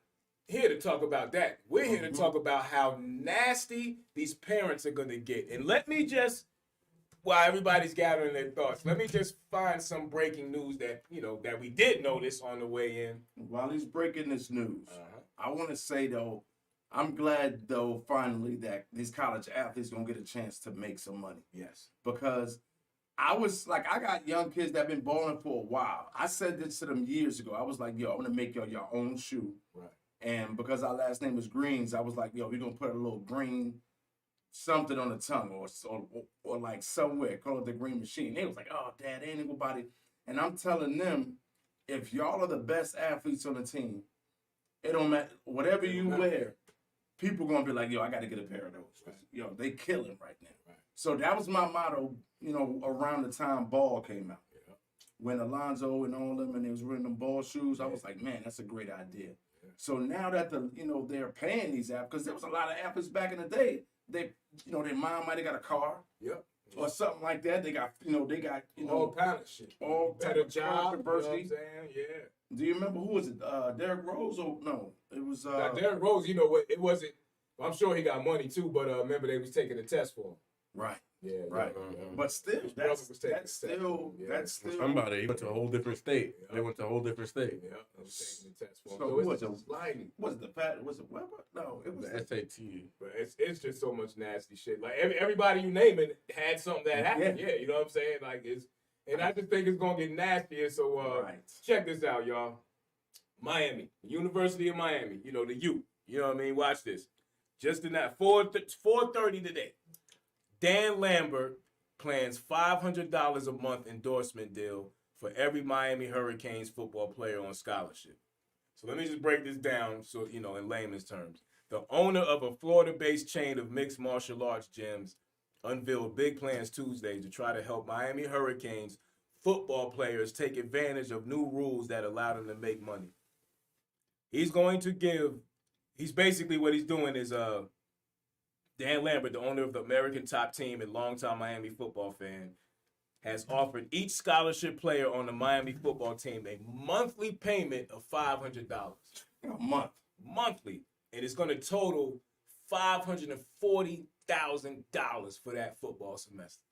S3: here to talk about that. We're here to talk about how nasty these parents are gonna get. And let me just, while everybody's gathering their thoughts, let me just find some breaking news that that we did notice on the way in.
S2: While he's breaking this news, I want to say though, I'm glad though finally that these college athletes gonna get a chance to make some money.
S3: Yes.
S2: Because I got young kids that been balling for a while. I said this to them years ago. I was like, yo, I'm gonna make y'all your own shoe.
S3: Right.
S2: And because our last name was Greens, I was like, yo, we're gonna put a little green something on the tongue or like somewhere, call it the Green Machine. They was like, oh, Dad, ain't nobody. And I'm telling them, if y'all are the best athletes on the team, it don't matter. Whatever you wear, people gonna be like, yo, I gotta get a pair of those.
S3: Right.
S2: Yo, they killing right now.
S3: Right.
S2: So that was my motto, around the time Ball came out.
S3: Yeah.
S2: When Alonzo and all them and they was wearing them Ball shoes, I was like, man, that's a great idea.
S3: Yeah.
S2: So now that they're paying these athletes, because there was a lot of athletes back in the day, their mom might have got a car
S3: Yep.
S2: or something like that. They got
S3: All kind of shit.
S2: all type
S3: Better
S2: of
S3: job.
S2: controversy.
S3: You know what I'm saying? Yeah.
S2: Do you remember who was it? Derrick Rose or no? It was
S3: Now, Derrick Rose, you know what? It wasn't. I'm sure he got money too, but remember they was taking a test for him.
S2: right.
S3: Yeah.
S2: Right.
S3: Yeah.
S2: But still,
S3: His brother
S2: that's
S3: was taking a test. Yeah.
S2: still
S4: Somebody he went to a whole different state.
S3: Yeah.
S4: They went to a whole different state.
S3: Yeah, I was taking the test for him.
S2: So
S3: So,
S2: who was
S3: it's
S2: it?
S3: just sliding.
S2: was it Weber? No, it was
S4: The SAT.
S3: But it's just so much nasty shit. Like everybody you name it had something that happened.
S2: Yeah.
S3: Yeah, you know what I'm saying? Like and I just think it's gonna get nastier. So
S2: right.
S3: check this out, y'all. Miami, University of Miami. The U. You know what I mean? Watch this. Just in that 4:30 today, Dan Lambert plans $500 a month endorsement deal for every Miami Hurricanes football player on scholarship. So let me just break this down so, in layman's terms. The owner of a Florida-based chain of mixed martial arts gyms unveiled big plans Tuesday to try to help Miami Hurricanes football players take advantage of new rules that allow them to make money. He's basically what he's doing is Dan Lambert, the owner of the American top team and longtime Miami football fan, has offered each scholarship player on the Miami football team a monthly payment of $500.
S2: A month.
S3: Monthly. And it's going to total $540,000 for that football semester.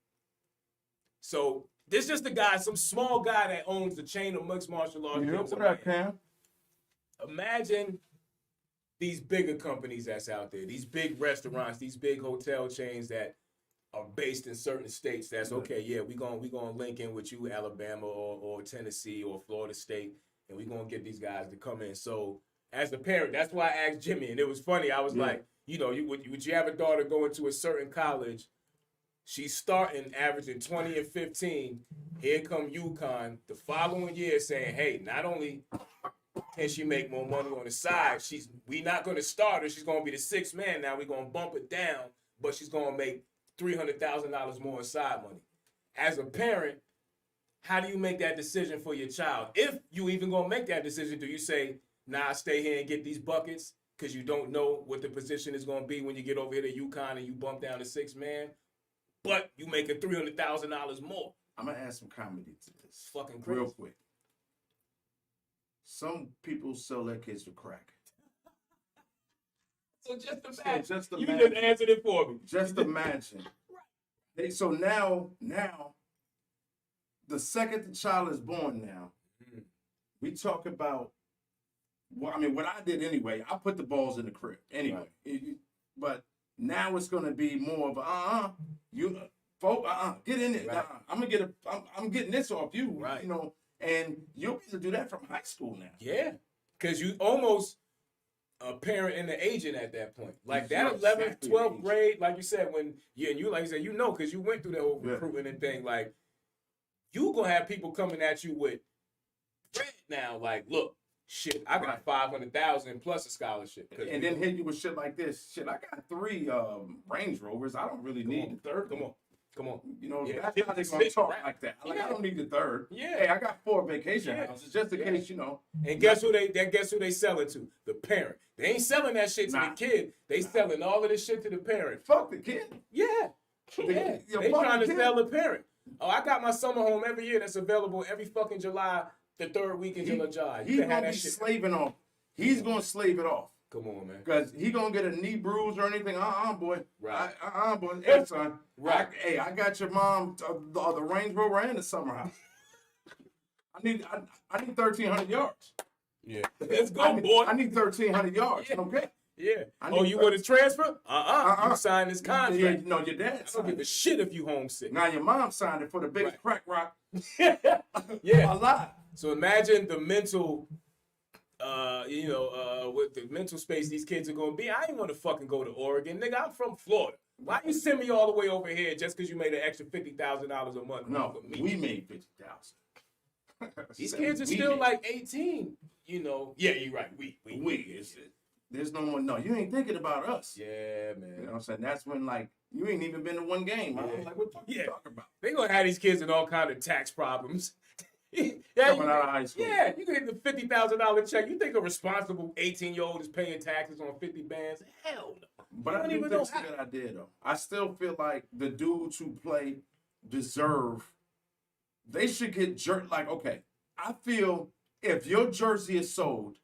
S3: So this is just a guy, some small guy that owns the chain of mixed martial arts gyms in
S2: What up,
S3: Miami.
S2: Cam?
S3: Imagine these bigger companies that's out there, these big restaurants, these big hotel chains that are based in certain states. That's okay. Yeah, we gonna link in with you, Alabama or Tennessee or Florida State, and we gonna get these guys to come in. So as a parent, that's why I asked Jimmy, and it was funny. I was like, would you have a daughter going to a certain college? She's starting averaging 20 and 15. Here come UConn the following year saying, hey, not only can she make more money on the side, we not going to start her. She's going to be the sixth man. Now we're going to bump it down, but she's going to make $300,000 more in side money. As a parent, how do you make that decision for your child? If you even going to make that decision, do you say, nah, stay here and get these buckets because you don't know what the position is going to be when you get over here to UConn and you bump down to sixth man, but you making $300,000 more?
S2: I'm going to add some comedy to this.
S3: Fucking crazy.
S2: Real quick. Some people sell their kids for crack.
S3: So just imagine.
S2: Just
S3: you
S2: imagine.
S3: just answered it for me.
S2: Just imagine. So now, the second the child is born now, we talk about, what I did anyway. I put the balls in the crib anyway.
S3: Right.
S2: But now it's going to be more of get in it.
S3: Right.
S2: I'm getting this off you.
S3: Right.
S2: And you'll be able to do that from high school now.
S3: Yeah, because you almost a parent and an agent at that point. Like that
S2: You're
S3: 11th,
S2: exactly
S3: 12th grade, like you said, when you like you said, because you went through the whole
S2: Yeah.
S3: recruitment and thing. Like you gonna have people coming at you with bread now. Like, look, shit, I got $500,000 plus a scholarship.
S2: And then hit you with shit like this. Shit, I got 3 Range Rovers. I don't really need the third.
S3: Come on.
S2: That's how they gonna talk like that. Like, I don't need the third.
S3: Yeah.
S2: Hey, I got 4 vacation houses just in case,
S3: And guess who they selling to? The parent. They ain't selling that shit to the kid. They selling all of this shit to the parent.
S2: Fuck the kid.
S3: Yeah.
S2: They
S3: trying to
S2: kid.
S3: sell the parent. Oh, I got my summer home every year that's available every fucking July, the third week in July.
S2: He's gonna be slaving off. He's gonna slave it off.
S3: Come on, man.
S2: Because he gonna get a knee bruise or anything. Boy.
S3: Right.
S2: Boy. Hey, son.
S3: Right.
S2: I got your mom the Range Rover and the summer house. I need 1,300 yards.
S3: Yeah. Let's go, boy.
S2: I need 1,300 yards.
S3: Yeah.
S2: Okay.
S3: Yeah.
S2: Oh,
S3: you want to transfer? You signed this contract.
S2: Yeah, no, your dad
S3: I don't
S2: signed
S3: give a
S2: it.
S3: shit if you homesick.
S2: Now your mom signed it for the biggest crack rock.
S3: Yeah.
S2: A lot.
S3: So imagine the mental, with the mental space these kids are gonna be. I ain't want to fucking go to Oregon, nigga. I'm from Florida. Why you send me all the way over here just because you made an extra $50,000 a month?
S2: No, we made 50,000.
S3: These kids are still like 18. Yeah, you're right.
S2: There's no one. No, you ain't thinking about us.
S3: Yeah, man.
S2: You know what I'm saying? That's when you ain't even been to one game. I was like, what the you talking about?
S3: They gonna have these kids in all kind of tax problems.
S2: Coming out of high school.
S3: Yeah, you get the $50,000 check. You think a responsible 18-year-old is paying taxes on 50 bands? Hell no.
S2: But I do think it's a good idea, though. I still feel like the dudes who play deserve. They should get jerked. Like, okay, I feel if your jersey is sold,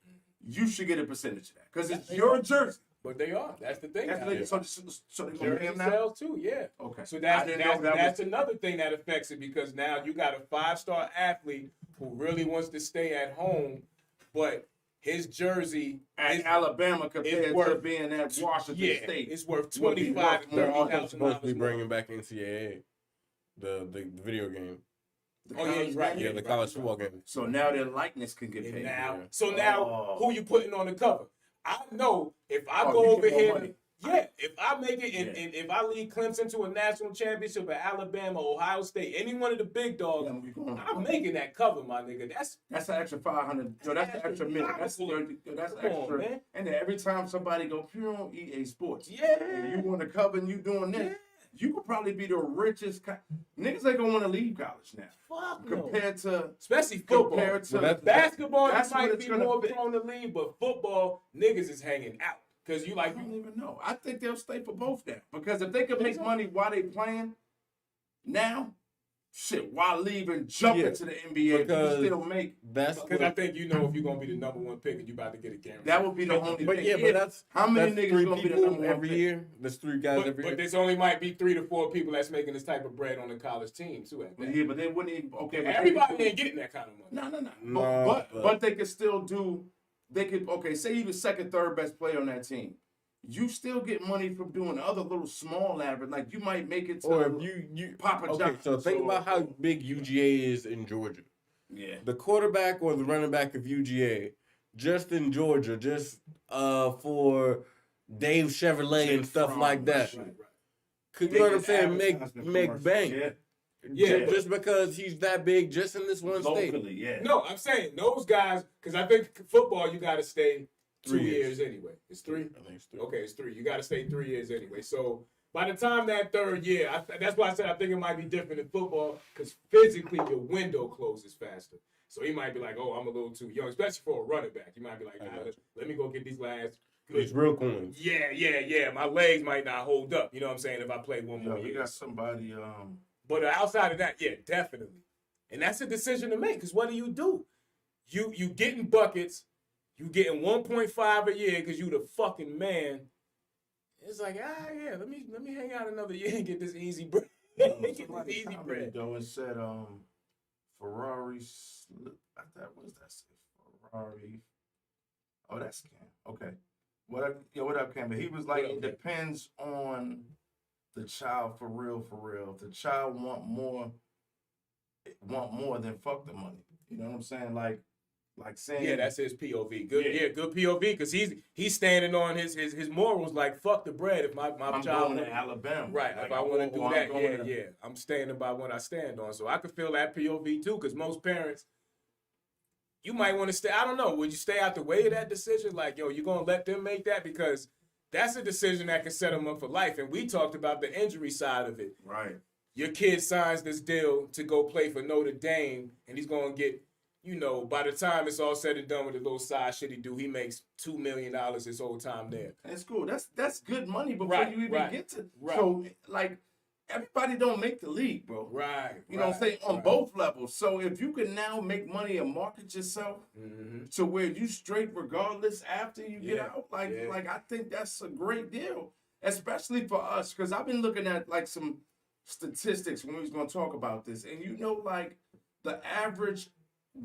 S2: you should get a percentage of that because it's your jersey.
S3: But they are. That's the thing.
S2: So they're going to pay them now?
S3: Sales too, yeah.
S2: Okay.
S3: So that's another thing that affects it because now you got a 5-star athlete who really wants to stay at home, but his jersey
S2: at Alabama compared to being at Washington State.
S3: It's worth $25,000 to $30,000.
S4: Supposed to be bringing back NCAA, the video game.
S3: Right.
S4: Yeah, the college football game.
S2: So now their likeness can get paid.
S3: Now, who you putting on the cover? I know if I go over here, if I make it and if I lead Clemson to a national championship at Alabama, Ohio State, any one of the big dogs, I'm making that cover, my nigga.
S2: That's an extra 500. So that's an extra minute. That's extra.
S3: Man.
S2: And then every time somebody go, you're on EA Sports.
S3: Yeah.
S2: And you want to cover and you doing this. You could probably be the richest. Niggas ain't gonna want to leave college now.
S3: Fuck
S2: compared to
S3: especially football.
S2: Compared to
S3: basketball,
S2: that's
S3: you might be more prone to leave, but football, niggas is hanging out. Because you
S2: I don't even know. I think they'll stay for both now. Because if they can make money while they playing now, shit, while leaving, jump into the NBA, you still make.
S4: That's
S3: because I think if you're gonna be the number 1 pick and you about to get a guarantee.
S2: That would be the only
S4: but
S2: thing.
S4: Yeah, but that's
S2: how many
S4: that's
S2: niggas gonna be the number 1
S4: every
S2: pick?
S4: year. There's 3 guys every year.
S3: But there's only might be 3 to 4 people that's making this type of bread on the college team too.
S2: Yeah, but they wouldn't even. Okay,
S3: everybody ain't getting that kind of money.
S2: No. But they could still do they could, okay, say you the second, third best player on that team. You still get money from doing other little small average. Like you might make it to
S4: Or if you
S2: Papa
S4: okay,
S2: John's.
S4: so think about how big UGA is in Georgia.
S2: Yeah.
S4: The quarterback or the running back of UGA, just in Georgia, just for Dave Chevrolet and stuff like that.
S3: Right.
S4: Could you know what I'm saying? Make bank.
S3: Yeah.
S4: Just because he's that big, just in this one state.
S2: Locally, yeah.
S3: No, I'm saying those guys, because I think football you got to stay 2 years anyway. It's 3?
S4: I think it's 3.
S3: Okay, it's 3. You got to stay 3 years anyway. So by the time that third year, that's why I said I think it might be different in football because physically your window closes faster. So he might be like, oh, I'm a little too young, especially for a running back. He might be like, let me go get these last.
S4: It's real coins.
S3: Yeah. My legs might not hold up. You know what I'm saying? If I play one more
S2: You
S3: year.
S2: got somebody.
S3: But outside of that, yeah, definitely. And that's a decision to make because what do? You getting buckets. You getting 1.5 a year because you the fucking man. It's like, yeah, let me hang out another year and get this easy bread. Get this easy bread.
S2: Though it said Ferrari. I thought what does that say? Ferrari. Oh, that's Cam. Okay. What up, Cam? But he was like, it depends on the child for real. If the child want more than fuck the money. You know what I'm saying? Like saying,
S3: yeah, that's his POV. Good, good POV because he's standing on his morals. Like fuck the bread. If my
S2: I'm
S3: child
S2: going to Alabama,
S3: right?
S2: Like,
S3: if I want to do that,
S2: yeah.
S3: I'm standing by what I stand on. So I could feel that POV too. Because most parents, you might want to stay. I don't know. Would you stay out the way of that decision? Like, yo, you gonna let them make that because that's a decision that can set them up for life. And we talked about the injury side of it.
S2: Right.
S3: Your kid signs this deal to go play for Notre Dame, and he's gonna get. By the time it's all said and done with the little side shit he do, he makes $2 million his whole time there.
S2: That's cool. That's good money before you even get to.
S3: Right.
S2: So like everybody don't make the league, bro.
S3: Right.
S2: You know what I'm saying? On both levels. So if you can now make money and market yourself to where you straight regardless after you get out, like I think that's a great deal, especially for us. Because I've been looking at like some statistics when we was gonna talk about this, and like the average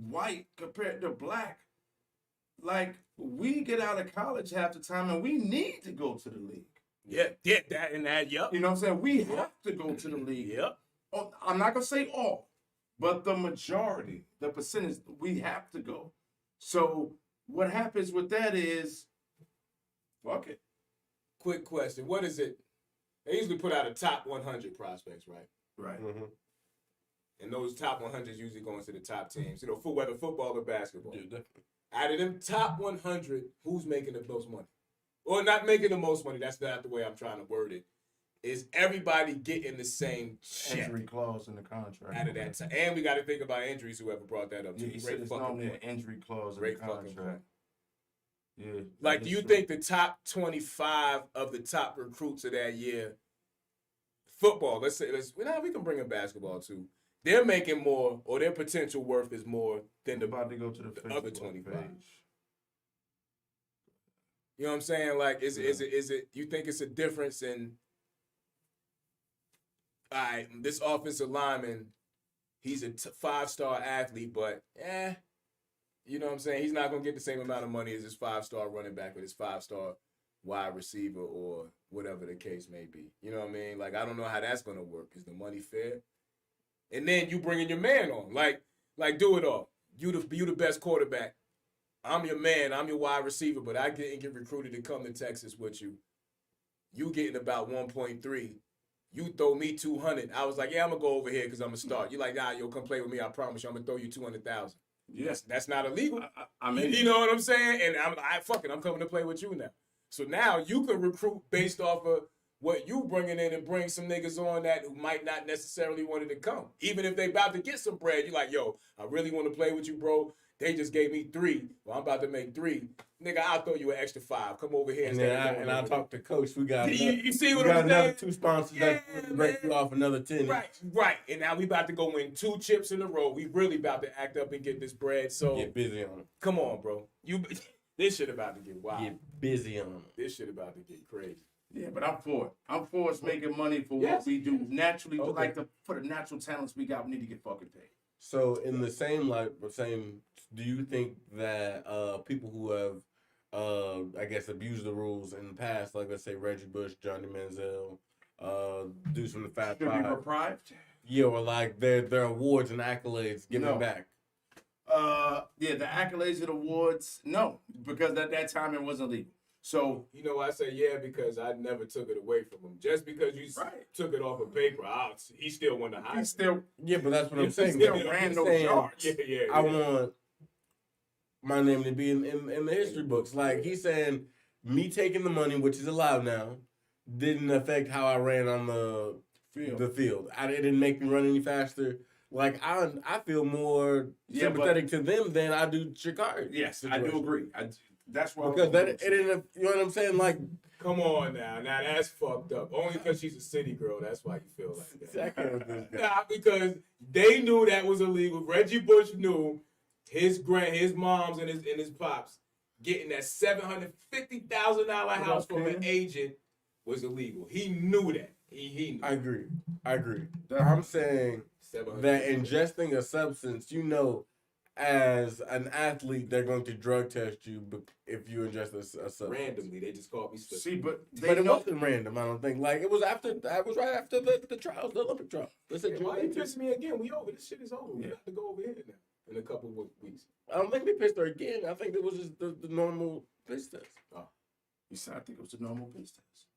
S2: white compared to black, like we get out of college half the time and we need to go to the league.
S3: Yeah, that and that, yep.
S2: You know what I'm saying? We have to go to the league.
S3: Yep.
S2: I'm not gonna say all, but the majority, the percentage, we have to go. So what happens with that is, fuck it.
S3: Quick question: what is it? They usually put out a top 100 prospects, right?
S2: Right.
S4: Mm-hmm.
S3: And those top 100 usually go into the top teams, for whether football or basketball.
S4: Yeah, definitely.
S3: Out of them top 100, who's making the most money? Or not making the most money, that's not the way I'm trying to word it. Is everybody getting the same check
S2: Injury clause in the contract.
S3: out of that time? And we got to think about injuries, whoever brought that up.
S2: Yeah, he said it's normally an injury clause in the contract. Yeah.
S3: Like, do you think the top 25 of the top recruits of that year, football, we can bring in basketball too. They're making more, or their potential worth is more than
S2: about to go to the
S3: other 25. You know what I'm saying? Like, is it? You think it's a difference in? All right, this offensive lineman, he's a 5-star athlete, but you know what I'm saying? He's not gonna get the same amount of money as his 5-star running back or his 5-star wide receiver or whatever the case may be. You know what I mean? Like, I don't know how that's gonna work. Is the money fair? And then you bringing your man on, like do it all. You the best quarterback. I'm your man. I'm your wide receiver, but I didn't get recruited to come to Texas with you. You getting about 1.3. You throw me 200. I was like, yeah, I'm gonna go over here because I'm gonna start. You're like, yo, come play with me. I promise you, I'm gonna throw you 200,000. Yes, that's not illegal.
S2: I mean,
S3: you know what I'm saying? And I'm coming to play with you now. So now you can recruit based off of what you bringing in and bring some niggas on that who might not necessarily wanted to come. Even if they about to get some bread, you're like, yo, I really want to play with you, bro. They just gave me 3. Well, I'm about to make 3. Nigga, I'll throw you an extra 5. Come over here.
S4: And I'll talk to Coach. We got
S3: you see what I'm saying?
S4: Another 2 sponsors that break you off another 10.
S3: Right. And now we about to go win 2 chips in a row. We really about to act up and get this bread. So
S4: get busy on it.
S3: Come on, bro. This shit about to get wild.
S4: Get busy on it.
S3: This shit about to get crazy.
S2: Yeah, but I'm for it. I'm for us making money for what we do naturally.
S3: Okay.
S2: For the natural talents we got, we need to get fucking paid.
S4: So in the same do you think that people who have I guess abused the rules in the past, like let's say Reggie Bush, Johnny Manziel, dudes from the Fat
S2: Should be
S4: Five,
S2: deprived?
S4: yeah, or like their awards and accolades given back?
S2: Yeah, the accolades and awards, no, because at that time it wasn't legal. So
S3: You know, I say yeah because I never took it away from him. Just because you took it off of paper, he still won the Heisman.
S2: he still
S4: Yeah, but that's what I'm saying.
S2: still
S4: He's
S2: ran no
S4: saying,
S2: charts.
S3: Yeah.
S4: I want my name to be in the history books. Like he's saying, me taking the money, which is allowed now, didn't affect how I ran on the field. It didn't make me run any faster. Like I feel more sympathetic to them than I do Chicago.
S2: Yes, I do agree. That's why
S4: Because that it didn't. You know what I'm saying? Like,
S3: Come on now that's fucked up. Only because she's a city girl, that's why you feel like that.
S4: I can't with this guy.
S3: Nah, because they knew that was illegal. Reggie Bush knew his moms and his pops getting that $750,000 house from an agent was illegal. He knew that. He knew.
S4: I agree. I'm saying that ingesting a substance, as an athlete, they're going to drug test you if you ingest a substance.
S3: Randomly, they just called me stupid.
S2: See, but
S4: It wasn't random. I don't think. Like it was right after the trials, the Olympic trials. They said
S3: Why you pissing me again? We over. This shit is over. We
S2: Yeah.
S3: have to go over here now in a couple of weeks.
S4: I don't think they pissed her again. I think it was just the normal piss test.
S2: You said I think it was a normal piss test.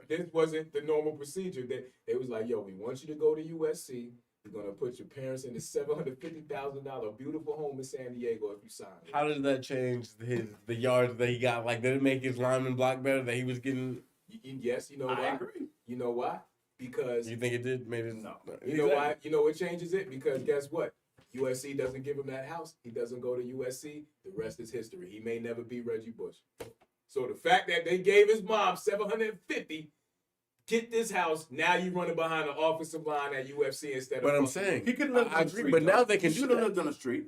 S3: This wasn't the normal procedure. They was like, yo, we want you to go to USC. We're gonna put your parents in this $750,000 beautiful home in San Diego if you sign it.
S4: How did that change the yards that he got? Like, did it make his lineman block better that he was getting?
S3: Yes, you know why?
S2: I agree.
S3: You know why? Because
S4: You think it did? Made it
S2: No.
S3: you know why? You know what changes it? Because guess what? USC doesn't give him that house. He doesn't go to USC. The rest is history. He may never be Reggie Bush. So the fact that they gave his mom $750, get this house, now you running behind the offensive line at UFC instead of.
S4: But I'm saying
S2: He could live
S4: I
S2: on the
S4: agree,
S2: street.
S4: but now
S2: though.
S4: they can
S2: He
S4: do
S2: should have
S4: that.
S2: lived on the street.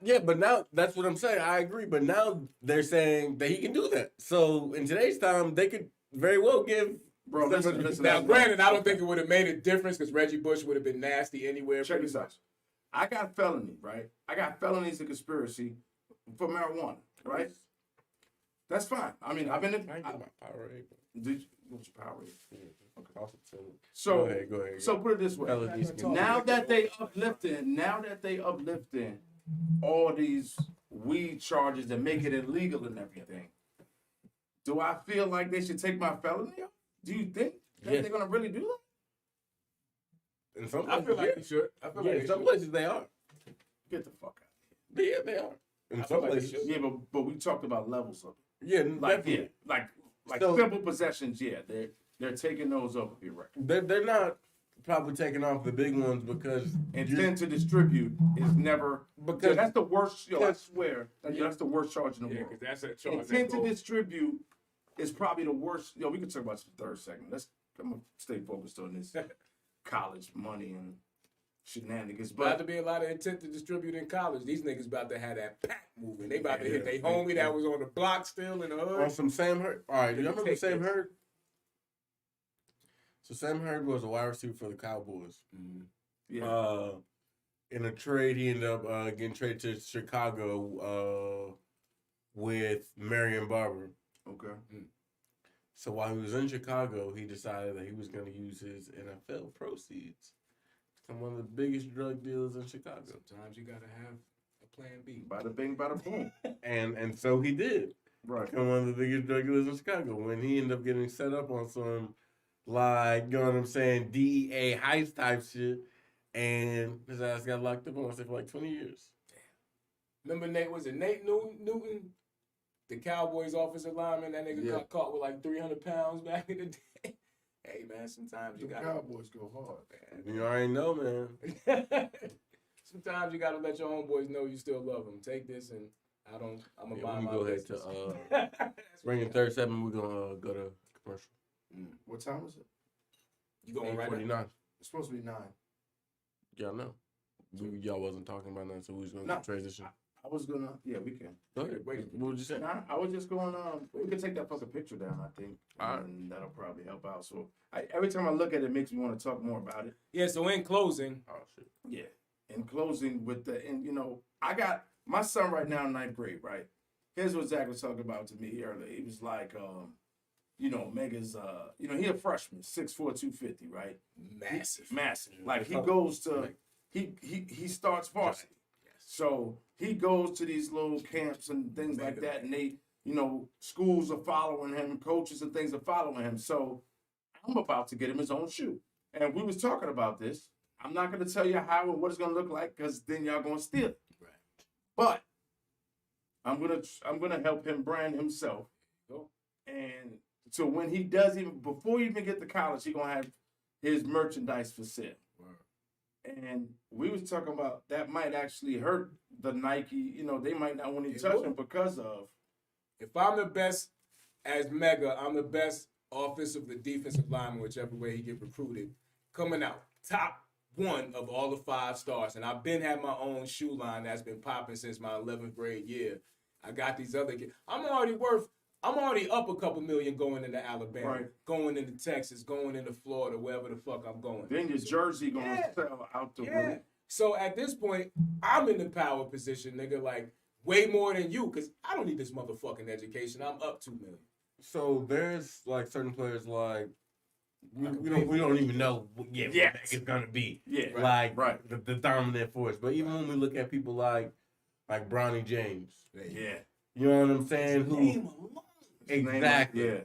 S4: Yeah, but now that's what I'm saying. I agree, but now they're saying that he can do that. So in today's time, they could very well give.
S2: Bro, listen.
S3: Now, granted, I don't think it would have made a difference because Reggie Bush would have been nasty anywhere.
S2: Check this out. I got felony, right? I got felonies of conspiracy for marijuana, right? That's fine. I mean, I've been in.
S4: I get my Powerade.
S2: What's your Powerade?
S4: Okay.
S2: So,
S4: Go ahead.
S2: so put it this way. Now that they uplifting all these weed charges and make it illegal and everything, do I feel like they should take my felony off? Do you think that they're gonna really do that?
S4: In some
S3: I
S4: places,
S3: feel like he should. I feel like
S4: in
S3: he
S4: some
S3: should.
S4: places they are.
S2: Get the fuck out.
S4: Yeah, they are. In
S3: I
S4: some
S3: feel like they
S4: places,
S3: should.
S2: Yeah, but we talked about levels of it.
S4: yeah,
S2: Like
S4: definitely.
S2: like
S4: So-
S2: simple possessions. Yeah, they're taking those off of your record.
S4: They're not probably taking off the big ones because
S2: Intent to distribute is never
S4: Because-
S2: that's the worst. Yo, I
S4: because-
S2: swear that's the worst charge in the
S3: Yeah,
S2: world.
S3: because that's a charge.
S2: Intent to distribute is probably the worst. Yo, we can talk about this in the third segment. I'm gonna stay focused on this college money and shenanigans.
S3: About to
S2: But
S3: be a lot of intent to distribute in college. These niggas about to have that pack moving. They about to hit their homie that was on the block still in the hood.
S4: on some Sam Hurd. All right, do you remember
S3: Take
S4: Sam
S3: this.
S4: Hurd? So Sam Hurd was a wide receiver for the Cowboys.
S2: yeah,
S4: In a trade, he ended up getting traded to Chicago with Marion Barber.
S2: okay.
S4: So while he was in Chicago, he decided that he was going to use his NFL proceeds to become one of the biggest drug dealers in Chicago.
S3: Sometimes you gotta have a plan B.
S2: Bada bing, bada boom.
S4: And so he did.
S2: Right.
S4: Become one of the biggest drug dealers in Chicago. When he ended up getting set up on some, like, you know what I'm saying, DEA heist type shit, and his ass got locked up, I want to say, for like 20 years.
S3: Remember Nate Newton? The Cowboys offensive lineman, that nigga got caught with like 300 pounds back in the day. Hey man, sometimes you gotta
S2: Cowboys go hard, man.
S4: You already know, man.
S3: sometimes you gotta let your homeboys know you still love them. Take this and I'm gonna
S4: Yeah,
S3: buy
S4: we
S3: my
S4: go ahead
S3: business.
S4: to bring in third segment. We're gonna go to commercial.
S2: What time is it?
S3: You going right now?
S4: 49.
S2: It's supposed to be 9.
S4: Y'all know. Y'all wasn't talking about that, so we was gonna
S2: No.
S4: transition.
S2: I was gonna, yeah, we can.
S4: Go ahead.
S3: Wait.
S4: What would you say?
S2: Nah, I was just going, we can take that fucking picture down, I think.
S4: All right.
S2: And that'll probably help out. So every time I look at it, it makes me want to talk more about it.
S3: Yeah, so in closing,
S4: Oh shit.
S2: Yeah. In closing with and I got my son right now in 9th grade, right? Here's what Zach was talking about to me earlier. He was like, Mega's, he a freshman, 6'4", 250, right? Massive. Like he goes to, he starts varsity. So he goes to these little camps and things like that, and they, schools are following him, coaches and things are following him. So I'm about to get him his own shoe. And we was talking about this. I'm not going to tell you how and what it's going to look like because then y'all going to steal it.
S3: Right.
S2: But I'm gonna help him brand himself. And so when he does, before he even get to college, he gonna have his merchandise for sale. Right. And we was talking about that might actually hurt the Nike. They might not want to touch him because of.
S3: If I'm the best as Mega, I'm the best offensive or defensive lineman, whichever way he get recruited, coming out top one of all the 5 stars. And I've been had my own shoe line that's been popping since my 11th grade year. I got these other kids. I'm already up a couple million going into Alabama,
S2: right,
S3: going into Texas, going into Florida, wherever the fuck I'm going.
S2: Then your jersey gonna sell out the roof.
S3: So at this point, I'm in the power position, nigga, like way more than you, because I don't need this motherfucking education. I'm up 2 million.
S4: So there's like certain players like we don't even know what it's gonna be.
S2: Yeah.
S4: Like
S2: right.
S4: The dominant force. But even when we look at people like Bronny James.
S2: Yeah.
S4: You know what I'm saying? Exactly.
S2: Yeah.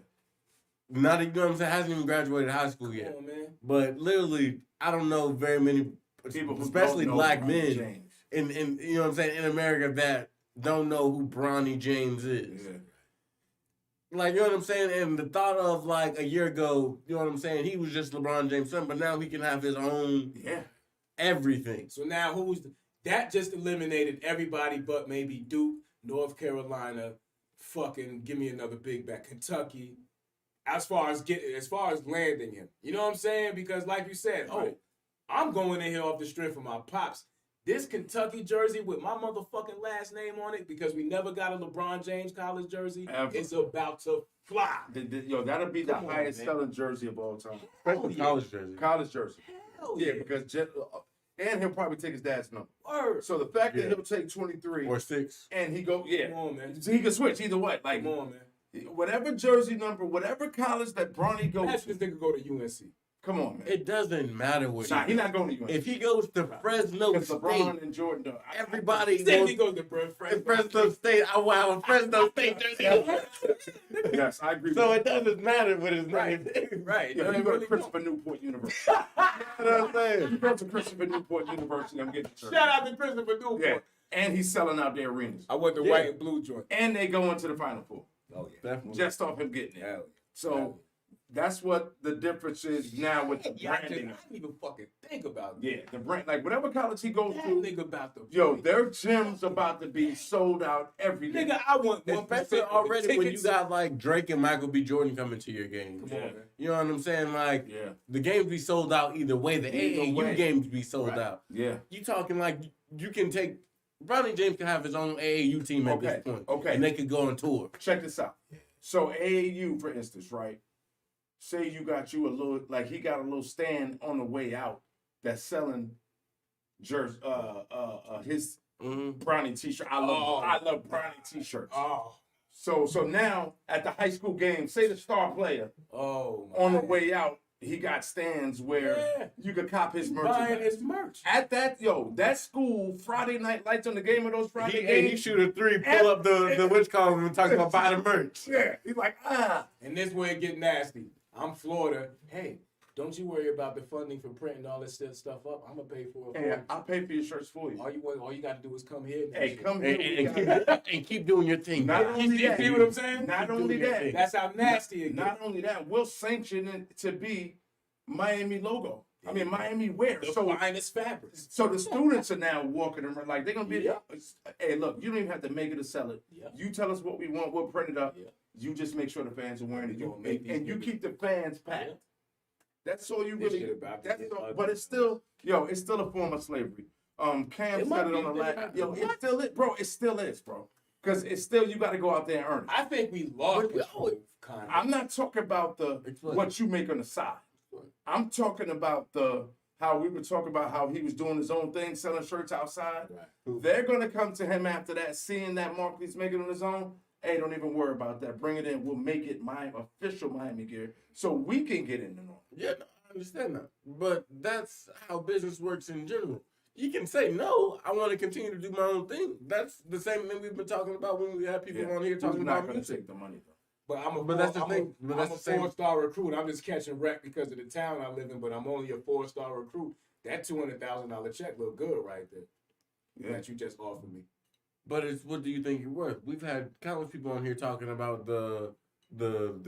S4: Not even, what I'm saying, hasn't even graduated high school yet.
S3: Come on, man.
S4: But literally, I don't know very many people, especially black men
S2: James.
S4: in you know what I'm saying, in America that don't know who Bronny James is.
S2: Yeah.
S4: Like, you know what I'm saying? And the thought of like a year ago, you know what I'm saying, he was just LeBron James' son, but now he can have his own everything.
S3: So now that just eliminated everybody but maybe Duke, North Carolina, fucking give me another big back, Kentucky, as far as landing him. You know what I'm saying? Because like you said, I'm going in here off the strength of my pops. This Kentucky jersey with my motherfucking last name on it, because we never got a LeBron James college jersey, is about to fly.
S2: That'll be the highest selling jersey of all time.
S4: Especially college jersey.
S2: College jersey.
S3: Hell
S2: yeah, because and he'll probably take his dad's number.
S3: Word.
S2: So the fact that he'll take 23
S4: or 6,
S2: and he go,
S3: come on, man.
S2: So he can switch either way. Like,
S3: come on, man.
S2: Whatever jersey number, whatever college that Bronny goes
S3: to, this nigga go to UNC.
S2: Come on, man.
S4: It doesn't matter what
S2: he's not going to UNC.
S4: If he goes to Fresno State,
S2: LeBron and Jordan do.
S4: Everybody
S3: goes to
S4: Fresno State. I will have a Fresno State jersey.
S2: Yes, I agree.
S4: So it doesn't matter what his name is.
S3: Right.
S2: Yeah, you go to Christopher Newport University.
S4: You know what I'm saying?
S2: You go to Christopher Newport University, I'm getting
S3: Shout out to Christopher Newport.
S2: Yeah. And he's selling out their arenas.
S3: I went to white and blue joint.
S2: And they go into the Final Four.
S3: Oh, yeah.
S4: Definitely.
S2: Just off him getting it.
S3: Yeah.
S2: So that's what the difference is now with the branding.
S3: I didn't even fucking think about that.
S2: Yeah, the brand, like whatever college he goes to.
S3: Think about the
S2: their gyms about to be sold out every day.
S3: Nigga, I want
S4: 1% already when you got like Drake and Michael B. Jordan coming to your games.
S3: Come on, man.
S4: You know what I'm saying? Like, the games be sold out either way. The AAU games be sold out.
S2: Yeah.
S4: You talking like you can take Bronny James can have his own AAU team at this point.
S2: Okay.
S4: And they could go on tour.
S2: Check this out. So AAU, for instance, right? Say you got you a little, like he got a little stand on the way out that's selling his Bronny t-shirt. I love Bronny t-shirts.
S3: Oh.
S2: So now at the high school game, say the star player on the way out, he got stands where you could cop his merch.
S3: Buying his merch.
S2: At that school, Friday night lights on the game of those Friday games.
S4: He shoot a 3, pull up the witch column and talk about buying the merch.
S2: Yeah. He's like,
S3: And this way it get nasty. I'm Florida. Hey, don't you worry about the funding for printing all this stuff up. I'm gonna pay for it.
S2: Hey, I'll pay for your shirts for you.
S3: All you got to do is come here.
S2: Hey, come here
S4: and keep doing your thing.
S2: Not only that,
S3: see what I'm saying?
S2: Not only that,
S3: that's how nasty it gets.
S2: Not only that, we'll sanction it to be Miami logo. I mean, Miami wear.
S3: The
S2: so
S3: finest fabrics.
S2: So the students are now walking around like they're gonna be. Hey, look, you don't even have to make it or sell it. You tell us what we want, we'll print it up. You just make sure the fans are wearing it. And you keep the fans packed. That's all you really. But it's still, it's still a form of slavery. Cam
S3: It
S2: said
S3: might
S2: it
S3: be
S2: on the last.
S3: different.
S2: Yo, it still is, bro. It still is, bro. Because it's still, you got to go out there and earn it.
S3: I think we lost control, kind of.
S2: I'm not talking about what you make on the side. I'm talking about how we were talking about how he was doing his own thing, selling shirts outside.
S3: Right.
S2: They're gonna come to him after that, seeing that mark he's making on his own. Hey, don't even worry about that. Bring it in. We'll make it my official Miami gear, so we can get in the norm.
S4: Yeah, no, I understand that, but that's how business works in general. You can say no. I want to continue to do my own thing. That's the same thing we've been talking about when we have people on here talking
S2: not
S4: about
S2: gonna
S4: music.
S2: take the money though.
S3: But
S4: that's the thing. But
S3: I'm
S4: that's
S3: a
S4: the same.
S3: 4-star recruit. I'm just catching wreck because of the town I live in, but I'm only a 4-star recruit. That $200,000 check look good right there. That you just offered me.
S4: But it's what do you think you're worth? We've had countless people on here talking about the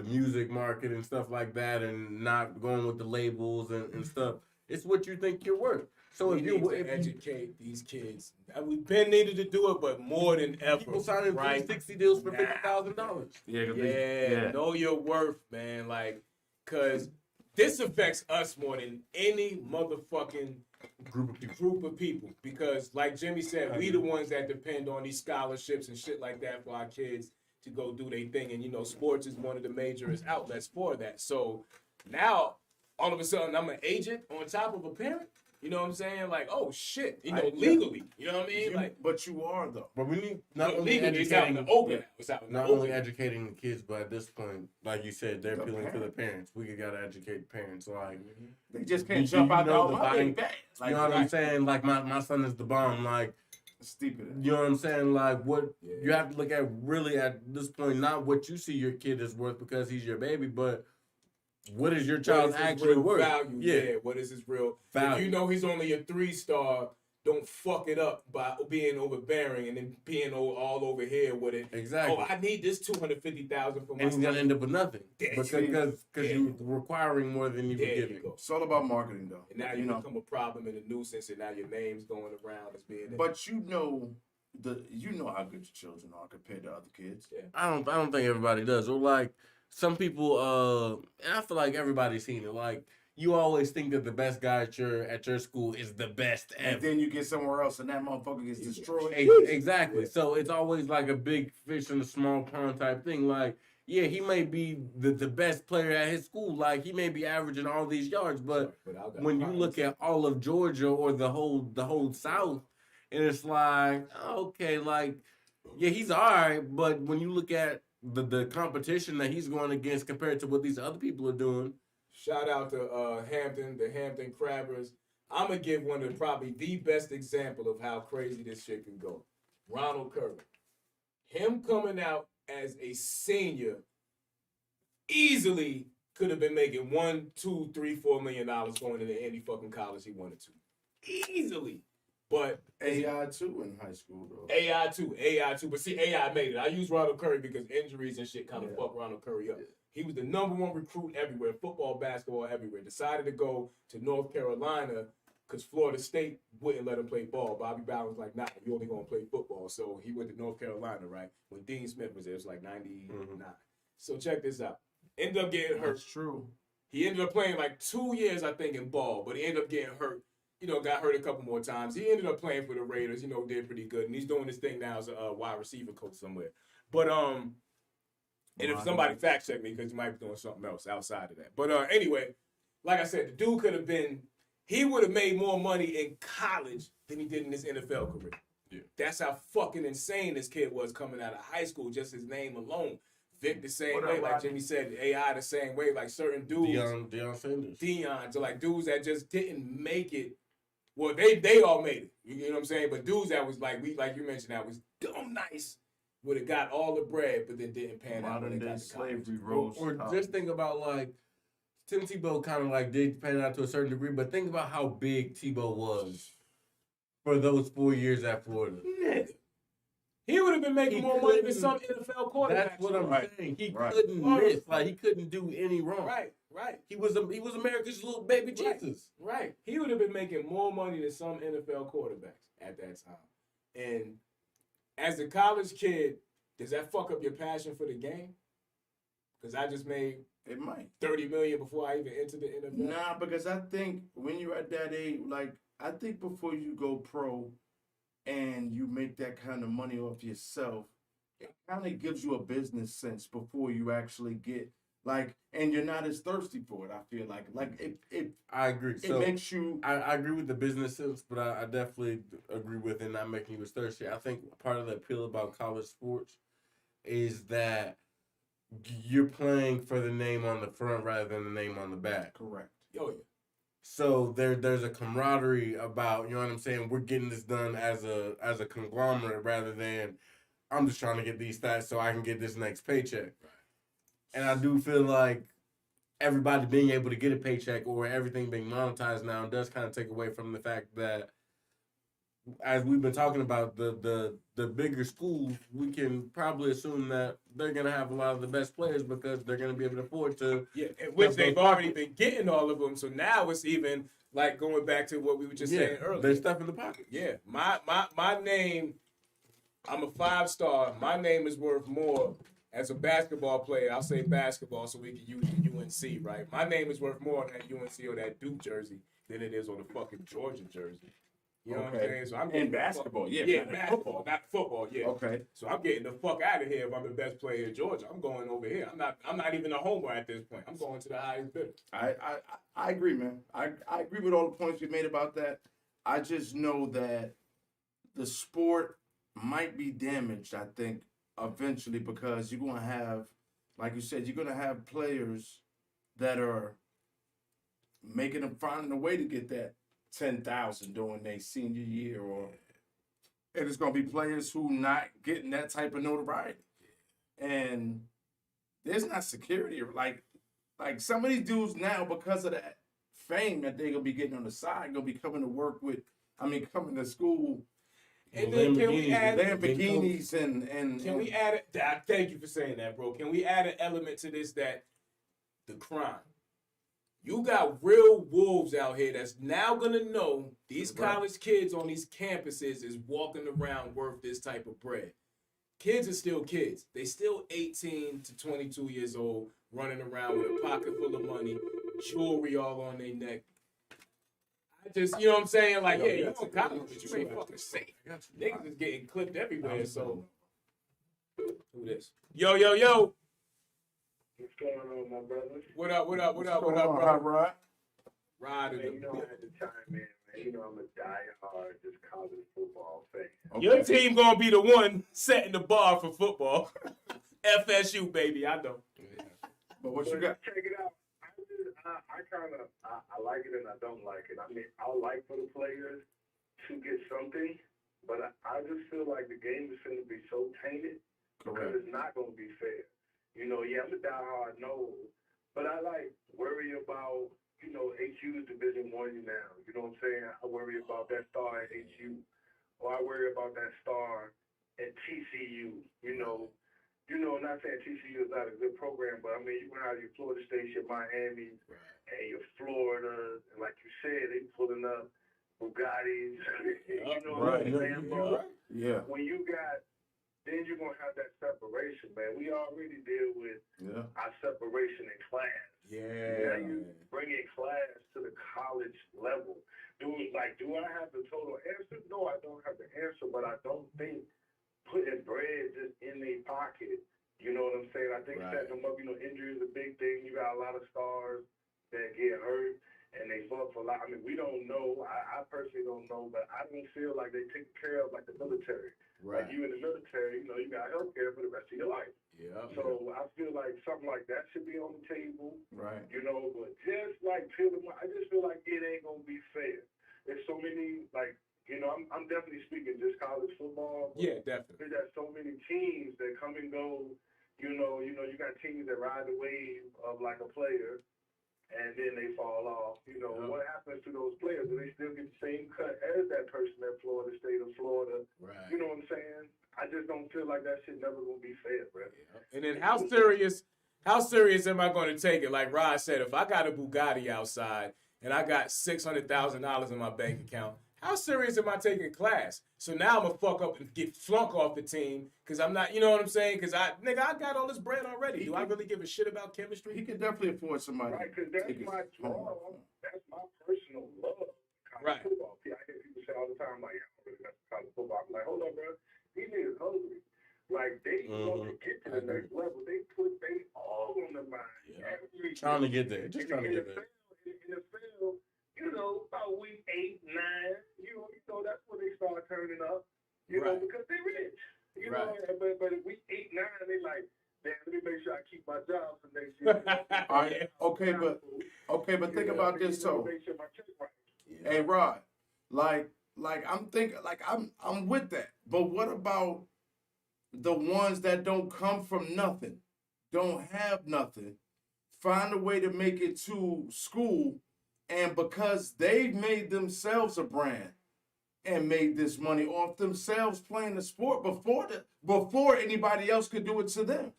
S4: music market and stuff like that, and not going with the labels and stuff. It's what you think you're worth. So
S3: We need to educate these kids. We've been needed to do it, but more than ever.
S4: People signing
S3: right?
S4: 360 deals for $50,000.
S3: Yeah, know your worth, man. Like, cause this affects us more than any motherfucking group of people. Because, like Jimmy said, we the ones that depend on these scholarships and shit like that for our kids to go do their thing. And you know, sports is one of the major outlets for that. So now, all of a sudden, I'm an agent on top of a parent. You know what I'm saying? Like, oh shit, you know, legally. You know what I mean?
S2: But you are though.
S4: But we need not only
S3: legally, it's out in
S4: educating,
S3: the open. It's out in the
S4: not
S3: open.
S4: only educating the kids, but at this point, like you said, they're appealing to the parents. We gotta educate the parents. Like
S2: they just can't jump out
S4: know
S2: the
S4: buying,
S2: back. Like,
S4: you know what I'm saying? Like my son is the bomb. Like
S2: stupid.
S4: you know what I'm saying? Like what you have to look at really at this point, not what you see your kid is worth because he's your baby, but what is your child actually worth?
S3: Value, yeah. What is his real value? If you know he's only a 3-star, don't fuck it up by being overbearing and then being all over here with it.
S4: Exactly.
S3: Oh, I need this $250,000 for my.
S4: And he's gonna end up with nothing because you're requiring more than you're giving.
S2: It's all about marketing, though.
S3: And now you become a problem and a nuisance, and now your name's going around as being.
S2: But you know how good your children are compared to other kids.
S3: Yeah.
S4: I don't think everybody does. Or like some people, and I feel like everybody's seen it. Like you always think that the best guy at your school is the best ever.
S2: And then you get somewhere else and that motherfucker gets destroyed.
S4: Exactly. So it's always like a big fish in a small pond type thing. Like, yeah, he may be the best player at his school. Like he may be averaging all these yards, but when you look at all of Georgia or the whole South, and it's like, okay, like, yeah, he's all right, but when you look at the competition that he's going against compared to what these other people are doing.
S3: Shout out to the Hampton Crabbers. I'm going to give one of probably the best example of how crazy this shit can go. Ronald Curry. Him coming out as a senior easily could have been making $1, $2, $3, $4 million going into any fucking college he wanted to. Easily. But
S2: AI too in high school though.
S3: AI too. But see, AI made it. I use Ronald Curry because injuries and shit kind of fuck Ronald Curry up. Yeah. He was the #1 recruit everywhere, football, basketball, everywhere. Decided to go to North Carolina because Florida State wouldn't let him play ball. Bobby Bowden was like, nah, you only gonna play football. So he went to North Carolina, right? When Dean Smith was there, it was like 99. So check this out. Ended up getting hurt.
S2: That's true.
S3: He ended up playing like 2 years, I think, in ball, but he ended up getting hurt. You know, got hurt a couple more times. He ended up playing for the Raiders, you know, did pretty good. And he's doing this thing now as a wide receiver coach somewhere. But, and if somebody fact check me, because he might be doing something else outside of that. But anyway, like I said, the dude could have been, he would have made more money in college than he did in his NFL career. Yeah. That's how fucking insane this kid was coming out of high school, just his name alone. Vic the same way, like Jimmy said, AI the same way, like certain dudes.
S4: Deion Sanders.
S3: Deion, so like dudes that just didn't make it. Well, they all made it. You know what I'm saying? But dudes that was like you mentioned, that was dumb nice, would have got all the bread, but then didn't pan out.
S2: Modern day slavery rose.
S4: Or just think about like Tim Tebow kind of like did pan out to a certain degree, but think about how big Tebow was for those 4 years at Florida.
S3: Nigga. He would have been making more money than some NFL quarterback.
S4: That's what I'm saying. He couldn't miss. Like he couldn't do any wrong.
S3: Right.
S4: He was America's little baby Jesus.
S3: Right. He would have been making more money than some NFL quarterbacks at that time. And as a college kid, does that fuck up your passion for the game? Because I just made
S2: $30
S3: million before I even entered the NFL.
S2: Nah, because I think when you're at that age, like I think before you go pro and you make that kind of money off yourself, it kind of gives you a business sense before you actually get like, and you're not as thirsty for it. I feel like it
S4: I agree.
S2: it makes you.
S4: I agree with the business sense, but I definitely agree with it not making you as thirsty. I think part of the appeal about college sports is that you're playing for the name on the front rather than the name on the back.
S2: Correct.
S3: Oh yeah.
S4: So there's a camaraderie about, you know what I'm saying, we're getting this done as a conglomerate rather than I'm just trying to get these stats so I can get this next paycheck. Right. And I do feel like everybody being able to get a paycheck or everything being monetized now does kind of take away from the fact that, as we've been talking about, the bigger schools, we can probably assume that they're going to have a lot of the best players because they're going to be able to afford to.
S3: Yeah, which they've already been getting all of them. So now it's even like going back to what we were just saying earlier.
S4: There's stuff in the pocket.
S3: Yeah, my name, I'm a 5-star. My name is worth more as a basketball player. I'll say basketball so we can use the UNC, right? My name is worth more on that UNC or that Duke jersey than it is on the fucking Georgia jersey. You know what I'm saying? So I'm
S2: in basketball,
S3: basketball, not football, yeah.
S2: Okay.
S3: So I'm getting the fuck out of here if I'm the best player in Georgia. I'm going over here. I'm not even a homer at this point. I'm going to the highest bidder.
S2: I agree, man. I agree with all the points you made about that. I just know that the sport might be damaged, I think, eventually, because you're gonna have, like you said, you're gonna have players that are finding a way to get that 10,000 during their senior year, and it's gonna be players who not getting that type of notoriety, and there's not security. Like some of these dudes now, because of that fame that they're gonna be getting on the side, gonna be coming to work with. Coming to school.
S3: And then can we add
S2: Lamborghinis and
S3: can we add it? Thank you for saying that, bro. Can we add an element to this, that the crime? You got real wolves out here that's now gonna know these college kids on these campuses is walking around worth this type of bread. Kids are still kids. They still 18 to 22 years old, running around with a pocket full of money, jewelry all on their neck. I just, you know what I'm saying? Like, yeah, you in college, but you ain't fucking safe. Niggas is getting clipped everywhere, so. Who this? Yo.
S5: What's going on, my brothers?
S3: What up, bro?
S2: Rod?
S3: Rod
S5: Man,
S3: in
S5: you
S3: the
S5: know, I had to chime in, man. You know, I'm a diehard just college football fan.
S2: Okay.
S3: Your team gonna be the one setting the bar for football. FSU, baby, I know.
S2: But what you got?
S5: Check it out. I like it and I don't like it. I mean, I like for the players to get something, but I just feel like the game is going to be so tainted because it's not going to be fair. You know, yeah, I'm a diehard, no, but I worry about, HU's Division I now. You know what I'm saying? I worry about that star at HU, or I worry about that star at TCU. Not saying TCU is not a good program, but I mean, you have your Florida State, your Miami, and your Florida, and like you said, they pulling up Bugattis. What I'm saying?
S2: Yeah.
S5: When you got, then you're gonna have that separation, man. We already deal with our separation in class.
S3: Yeah.
S5: Now you bringing class to the college level. Do I have the total answer? No, I don't have the answer, but I don't think putting bread just in their pocket. You know what I'm saying? I think setting them up, injury is a big thing. You got a lot of stars that get hurt and they fuck for a lot. I mean, we don't know. I personally don't know, but I don't feel like they take care of like the military.
S3: Right.
S5: Like you in the military, you got health care for the rest of your life.
S3: Yeah.
S5: So I feel like something like that should be on the table.
S2: Right.
S5: But just like I just feel like it ain't gonna be fair. There's so many I'm definitely speaking just college football.
S3: Yeah, definitely.
S5: There's so many teams that come and go. You got teams that ride the wave of like a player, and then they fall off. What happens to those players? Do they still get the same cut as that person at Florida State or Florida?
S3: Right.
S5: You know what I'm saying? I just don't feel like that shit never gonna be fair, bro.
S3: Yeah. And then how serious am I going to take it? Like Rod said, if I got a Bugatti outside and I got $600,000 in my bank account, how serious am I taking class? So now I'm going to fuck up and get flunk off the team because I'm not, you know what I'm saying? Because I got all this bread already. Do I really give a shit about chemistry?
S2: He can definitely afford somebody.
S5: Right, because that's my draw. That's my personal love. College football. I all the time, like, I don't really got college football. I'm like, hold on, bro. These niggas hungry. Like, they want to get to the next level. They put they all on the line.
S4: Yeah. Trying to get there. Just trying to get there.
S5: In the field, you know, about week 8, 9, you know, that's when they start turning up. You know, because they rich. You know, but at week 8, 9, they like, damn, let me make sure I keep my job for next year.
S2: All right, okay, but think about this though.
S5: Make sure my check right.
S2: Hey Rod, like I'm thinking, like I'm with that. But what about the ones that don't come from nothing, don't have nothing, find a way to make it to school, and because they've made themselves a brand and made this money off themselves playing the sport before anybody else could do it to them.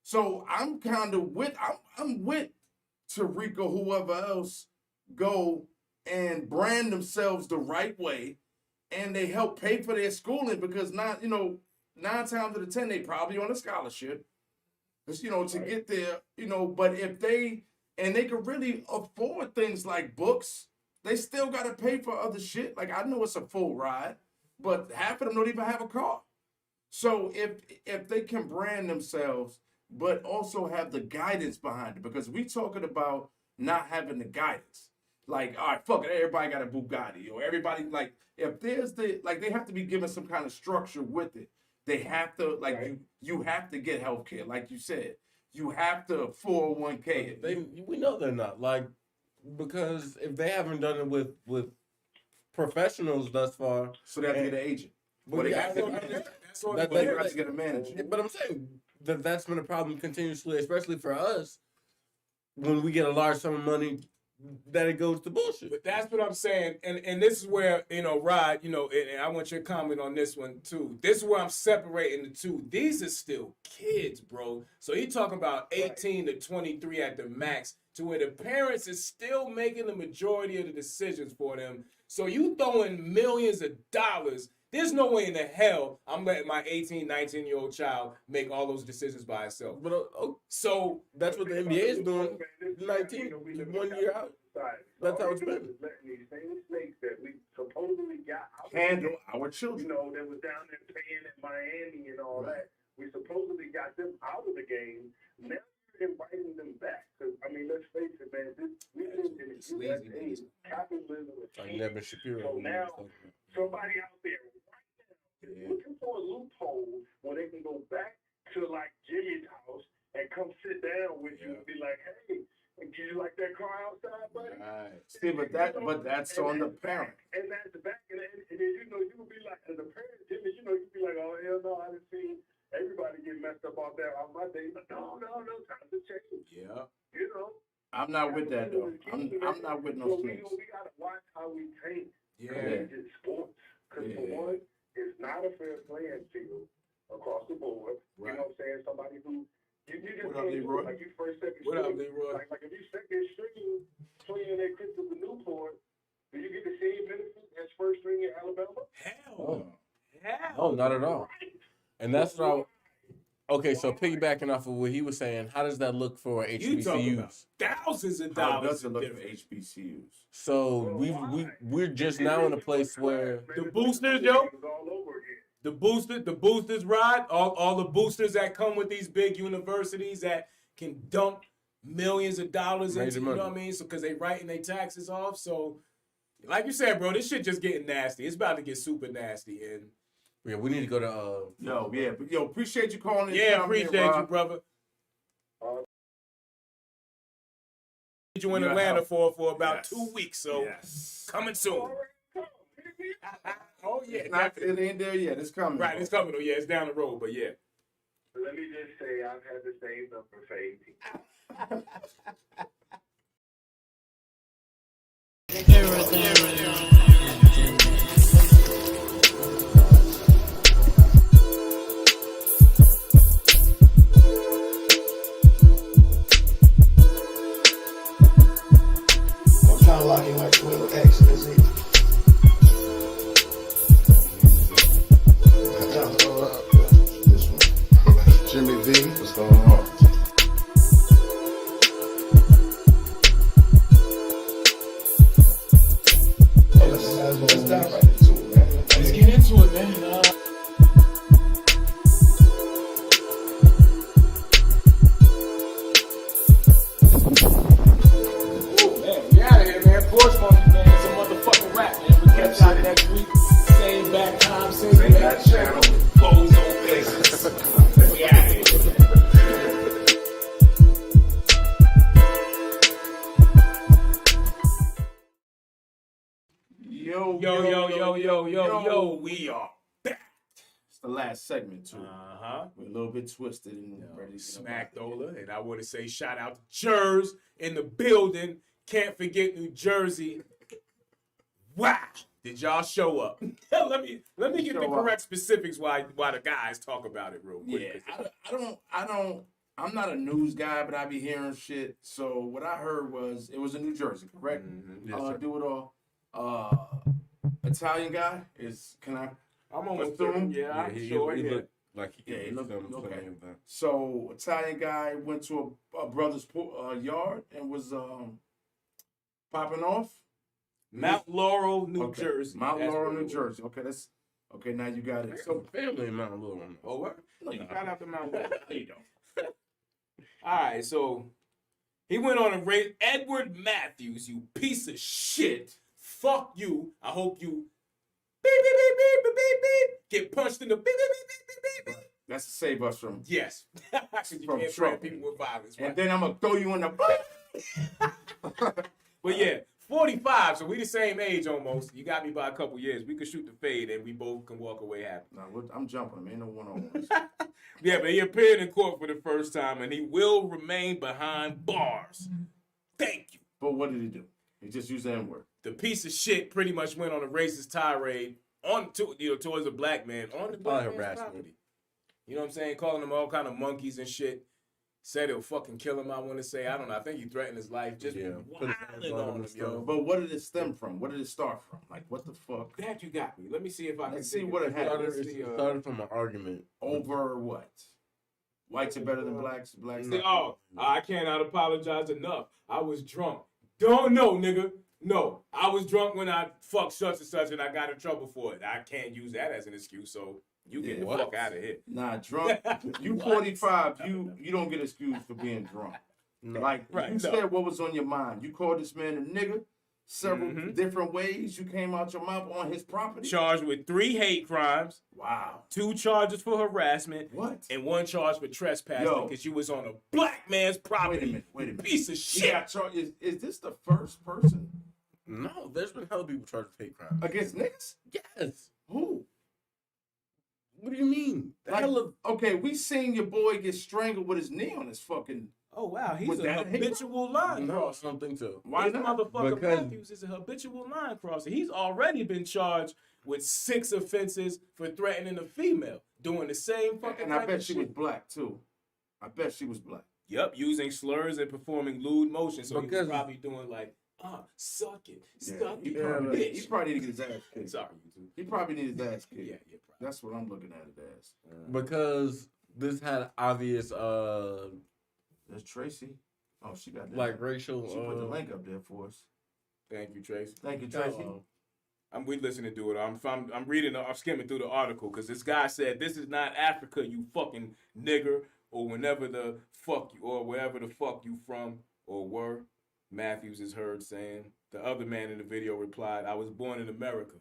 S2: So I'm kind of with I'm with Tariq or whoever else go and brand themselves the right way, and they help pay for their schooling because 9 times out of 10 they probably on a scholarship. It's, to get there, but if they could really afford things like books, they still got to pay for other shit. Like, I know it's a full ride, but half of them don't even have a car. So if they can brand themselves, but also have the guidance behind it, because we talking about not having the guidance. Like, all right, fuck it, everybody got a Bugatti, or everybody, like, if there's they have to be given some kind of structure with it. They have to, like, you have to get health care, like you said. You have to 401k.
S4: We know they're not, like, because if they haven't done it with professionals thus far.
S2: So they have to get an agent.
S4: But
S2: they got to get a manager.
S4: But I'm saying that's been a problem continuously, especially for us, when we get a large sum of money, that it goes to bullshit.
S3: But that's what I'm saying. And this is where, Rod, and I want your comment on this one too. This is where I'm separating the two. These are still kids, bro. So you're talking about 18 to 23 at the max, to where the parents is still making the majority of the decisions for them. So you throwing millions of dollars. There's no way in the hell I'm letting my 18, 19-year-old child make all those decisions by herself.
S4: But so that's what the NBA is doing. 19, 1 year out. That's how it's been.
S5: Letting these same snakes that we supposedly got
S2: handle our children.
S5: That was down there playing in Miami and all that. We supposedly got them out of the game. Now you're inviting them back. Because, let's face it, man. We live in the USA. Capitalism is
S4: like Nevin Shapiro.
S5: So now somebody out there looking for a loophole where they can go back to like Jimmy's house and come sit down with you and be like, hey, do you like that car outside, buddy?
S2: Right. See, but that's on the parent.
S5: And that's the back, and then you would be like, as a parent, Jimmy, you'd be like, oh hell no, I didn't see everybody get messed up out there on my day. But no, time to change.
S2: Yeah.
S5: I'm
S2: not with that though. I'm not with no snakes.
S5: We gotta watch how we take
S2: collegiate
S5: sports, because for one, it's not a fair playing field across the board.
S2: Right.
S5: You know what I'm saying? Somebody who you just
S2: what up,
S5: can't do
S2: Leroy?
S5: it. Like you first, second
S3: What
S5: string.
S3: up, Leroy?
S5: Like if you second string playing at Christopher Newport, do you get the same benefit as first string in Alabama?
S3: Hell.
S4: No, not at all. And that's what okay, so piggybacking off of what he was saying, how does that look for HBCUs?
S3: Thousands of
S2: How
S3: dollars.
S2: does it look for HBCUs?
S4: So we're just now in a place where
S3: The boosters, yo. The boosters ride, all the boosters that come with these big universities that can dump millions of dollars into, you know what I mean? So, because they writing their taxes off. So, like you said, bro, this shit just getting nasty. It's about to get super nasty. And
S4: yeah, we need to go to
S2: Yo, appreciate you calling in.
S3: yeah, appreciate you, brother. You in Atlanta for about 2 weeks, so coming soon. Oh yeah,
S2: It ain't there yet. It's coming.
S3: right, it's coming. Oh yeah, it's down the road, but yeah.
S5: Let me just say, I've had the same number for 18.
S6: I'm trying to lock in like Will X, is it? This one. Jimmy V, what's going on? Let's dive right into it.
S3: Yo, we are back.
S2: It's the last segment too.
S3: Uh-huh.
S2: We're a little bit twisted and ready to
S3: Smack Dola. And I want to say shout out to Jers in the building. Can't forget New Jersey. Wow. Did y'all show up? let me get the correct specifics why the guys talk about it real quick.
S2: Yeah, I'm not a news guy, but I be hearing shit. So what I heard was it was in New Jersey, correct?
S4: Mm-hmm. Yes, sir.
S2: Do it all. Italian guy is, can I?
S3: I'm almost
S2: assume?
S3: Yeah, I'm
S4: he
S3: sure.
S4: He
S3: Yeah.
S4: looked like he
S2: Yeah, he
S4: could
S2: looked
S4: do
S2: okay.
S4: something.
S2: So Italian guy went to a brother's yard and was popping off.
S3: Mount Laurel, New
S2: Okay.
S3: Jersey.
S2: Mount
S3: That's
S2: Laurel,
S3: where
S2: New
S3: it was.
S2: Jersey. Okay, that's okay. Now you got it.
S4: So
S2: So
S4: family in Mount Laurel.
S3: Oh, what?
S2: No,
S3: Shout out to Mount Laurel. There you go. All right, so he went on a race. Edward Matthews, you piece of shit. Fuck you. I hope you beep, beep, beep, beep, beep, beep, beep, get punched in the beep, beep, beep, beep, beep, beep, beep.
S2: that's to save us from.
S3: Yes. Because you
S2: From
S3: can't
S2: trouble.
S3: threaten people with violence, right?
S2: And then I'm gonna throw you in the.
S3: But yeah, 45, so we the same age almost. You got me by a couple years. We could shoot the fade and we both can walk away happy.
S2: No, I'm jumping him. Ain't no one-on-ones.
S3: Yeah, but he appeared in court for the first time and he will remain behind bars. Thank you.
S2: But what did he do? He just used the N-word.
S3: The piece of shit pretty much went on a racist tirade towards a black man on the black man's
S4: harassment.
S3: property. You know what I'm saying? Calling them all kind of monkeys and shit. Said he'll fucking kill him, I want to say. I don't know. I think he threatened his life. Just
S4: Put his hands
S3: wilding
S4: on him
S3: on him,
S4: and
S3: yo.
S4: stuff.
S2: But what did it stem from? What did it start from? Like, what the fuck?
S3: That you got me. Let me see if I can
S2: Let's see
S3: think
S2: what
S3: of
S2: it had.
S3: Let's
S4: It
S3: see,
S4: started from an argument.
S2: Over what? Whites are better than blacks. Blacks.
S3: Say, I cannot apologize enough. I was drunk. Don't know, nigga. No, I was drunk when I fucked such and such and I got in trouble for it. I can't use that as an excuse, so you get the
S2: What?
S3: fuck out of here.
S2: Nah, drunk. You 45. You don't get excused for being drunk.
S4: No.
S2: Like
S3: Right,
S2: you
S3: no.
S2: said, what was on your mind? You called this man a nigga several
S3: Mhm.
S2: different ways. You came out your mouth on his property.
S3: Charged with 3 hate crimes,
S2: Wow.
S3: 2 charges for harassment,
S2: What?
S3: and 1 charge for trespassing
S2: Yo.
S3: because you was on a black man's property.
S2: Wait a minute.
S3: Piece of
S2: He
S3: shit.
S2: got charged. Is this the first person
S4: No, there's been hella people charged with hate crimes.
S2: against niggas?
S4: Yes.
S2: Who?
S4: What do you mean?
S2: Like, okay, we seen your boy get strangled with his knee on his fucking.
S3: Oh, wow. He's
S2: Was
S3: a
S2: that a hate
S3: habitual line
S4: No, I
S3: crosser.
S4: don't think so.
S2: Why
S3: This
S2: not?
S3: motherfucker
S4: Because-
S3: Matthews is a habitual line crosser. He's already been charged with 6 offenses for threatening a female, doing the same fucking
S2: And I
S3: type
S2: bet
S3: of
S2: she
S3: shit.
S2: was black too. I bet she was black.
S3: Yep, using slurs and performing lewd motions. So he was
S4: Because-
S3: probably doing like, suck it,
S2: Yeah,
S3: suck
S2: he
S3: it,
S2: probably,
S3: bitch.
S2: he probably need to get his ass kicked.
S3: Sorry, YouTube.
S2: He probably need his ass kicked.
S3: Yeah, probably.
S2: That's what I'm looking at it as.
S4: Because this had obvious,
S2: There's Tracy. Oh, she got that.
S4: like racial.
S2: She put the link up there for us.
S3: Thank you, Tracy.
S2: Thank you, Tracy.
S3: We listening to it. I'm reading. I'm skimming through the article because this guy said, "This is not Africa, you fucking nigger," or whenever the fuck you, or wherever the fuck you from or were. Matthews is heard saying. The other man in the video replied, "I was born in America."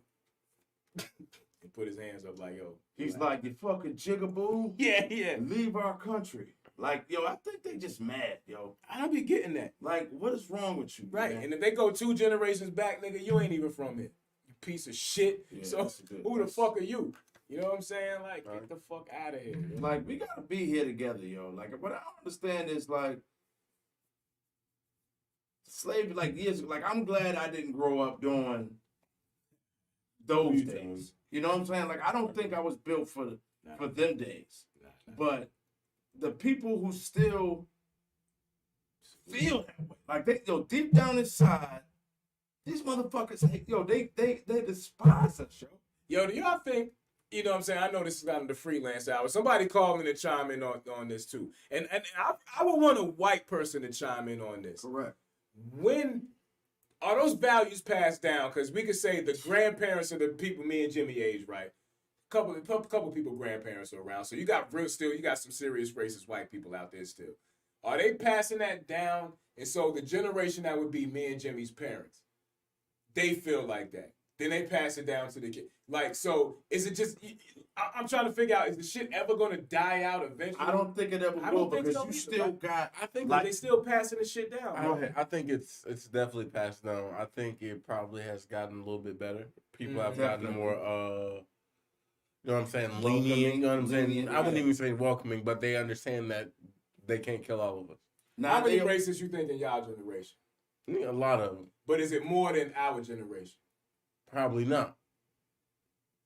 S3: And put his hands up like, "Yo."
S2: He's like, you fucking jigaboo.
S3: Yeah.
S2: Leave our country. Like, yo, I think they just mad, yo.
S3: I don't be getting that.
S2: Like, what is wrong with you?
S3: Right.
S2: man?
S3: And if they go 2 generations back, nigga, you ain't even from it. You piece of shit.
S2: Yeah,
S3: So
S2: that's good.
S3: who the fuck are you? You know what I'm saying? Like, get the fuck out of here.
S2: Like, we gotta be here together, yo. Like, what I don't understand is like slavery, like years ago. Like, I'm glad I didn't grow up doing those
S4: Me
S2: days.
S4: too.
S2: You know what I'm saying? Like, I don't think I was built for them days.
S3: Nah.
S2: But the people who still feel that way, like deep down inside, these motherfuckers, they despise us, yo.
S3: Yo, do y'all think, you know what I'm saying? I know this is kind of the freelance hour. Somebody calling to chime in on this too. And I would want a white person to chime in on this.
S2: Correct.
S3: When are those values passed down? Because we could say the grandparents of the people me and Jimmy age, right? Couple people grandparents are around. So you got some serious racist white people out there still. Are they passing that down? And so the generation that would be me and Jimmy's parents, they feel like that. Then they pass it down to the kid. Like, so is it just, I'm trying to figure out, is the shit ever going to die out eventually?
S2: I don't think it ever
S3: I
S2: will
S3: don't think
S2: because
S3: so
S2: you
S3: either.
S2: still got.
S3: I think
S2: like,
S3: they still passing the shit down.
S4: I think it's definitely passed down. I think it probably has gotten a little bit better. people have gotten
S2: Definitely.
S4: more, you know what I'm saying,
S2: Welcoming,
S4: lenient, you know what I'm saying?
S2: lenient,
S4: I wouldn't
S2: yeah.
S4: even say welcoming, but they understand that they can't kill all of us.
S2: Now,
S3: How many
S2: they-
S3: races you think in y'all generation?
S4: A lot of them.
S3: But is it more than our generation?
S4: Probably not.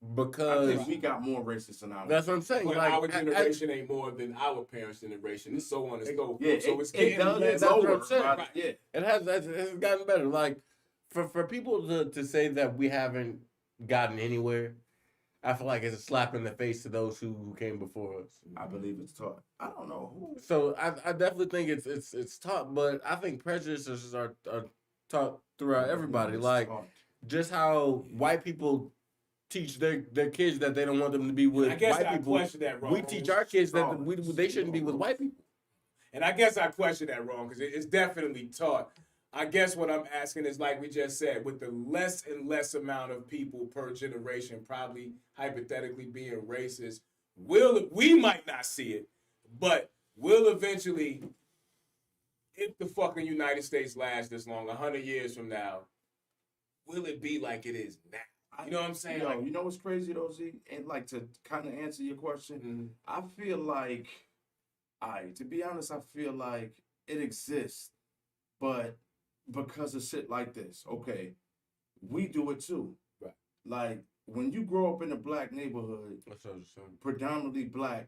S2: I
S4: Because
S2: think we got more racists than ours.
S4: that's what I'm saying.
S3: But
S4: Like,
S3: our generation ain't more than our parents' generation, and so on and so forth.
S2: Yeah,
S3: So it's
S2: it
S3: getting
S2: does.
S3: less.
S4: that's what
S2: lower,
S4: I'm saying.
S2: but
S3: Right.
S2: yeah.
S4: it's gotten better. Like, for people to say that we haven't gotten anywhere, I feel like it's a slap in the face to those who came before us.
S2: I believe it's taught. I don't know who.
S4: So I definitely think it's taught, but I think prejudices are taught throughout everybody.
S2: It's
S4: Like,
S2: taught.
S4: just how white people teach their kids that they don't want them to be with
S3: I guess
S4: white
S3: I
S4: people.
S3: question that wrong.
S4: We teach our kids that
S2: Oh,
S4: they shouldn't be with white people.
S3: And I guess I question that wrong because it's definitely taught. I guess what I'm asking is, like we just said, with the less and less amount of people per generation probably hypothetically being racist, we might not see it, but will eventually, if the fucking United States lasts this long, 100 years from now, will it be like it is now? You know what I'm saying?
S2: Yo,
S3: Like,
S2: you know what's crazy though, Z? And like to kind of answer your question,
S3: mhm.
S2: I feel like, to be honest, I feel like it exists, but because of shit like this, okay, we do it too.
S3: Right.
S2: Like when you grow up in a black neighborhood,
S4: That's what I'm saying.
S2: predominantly black,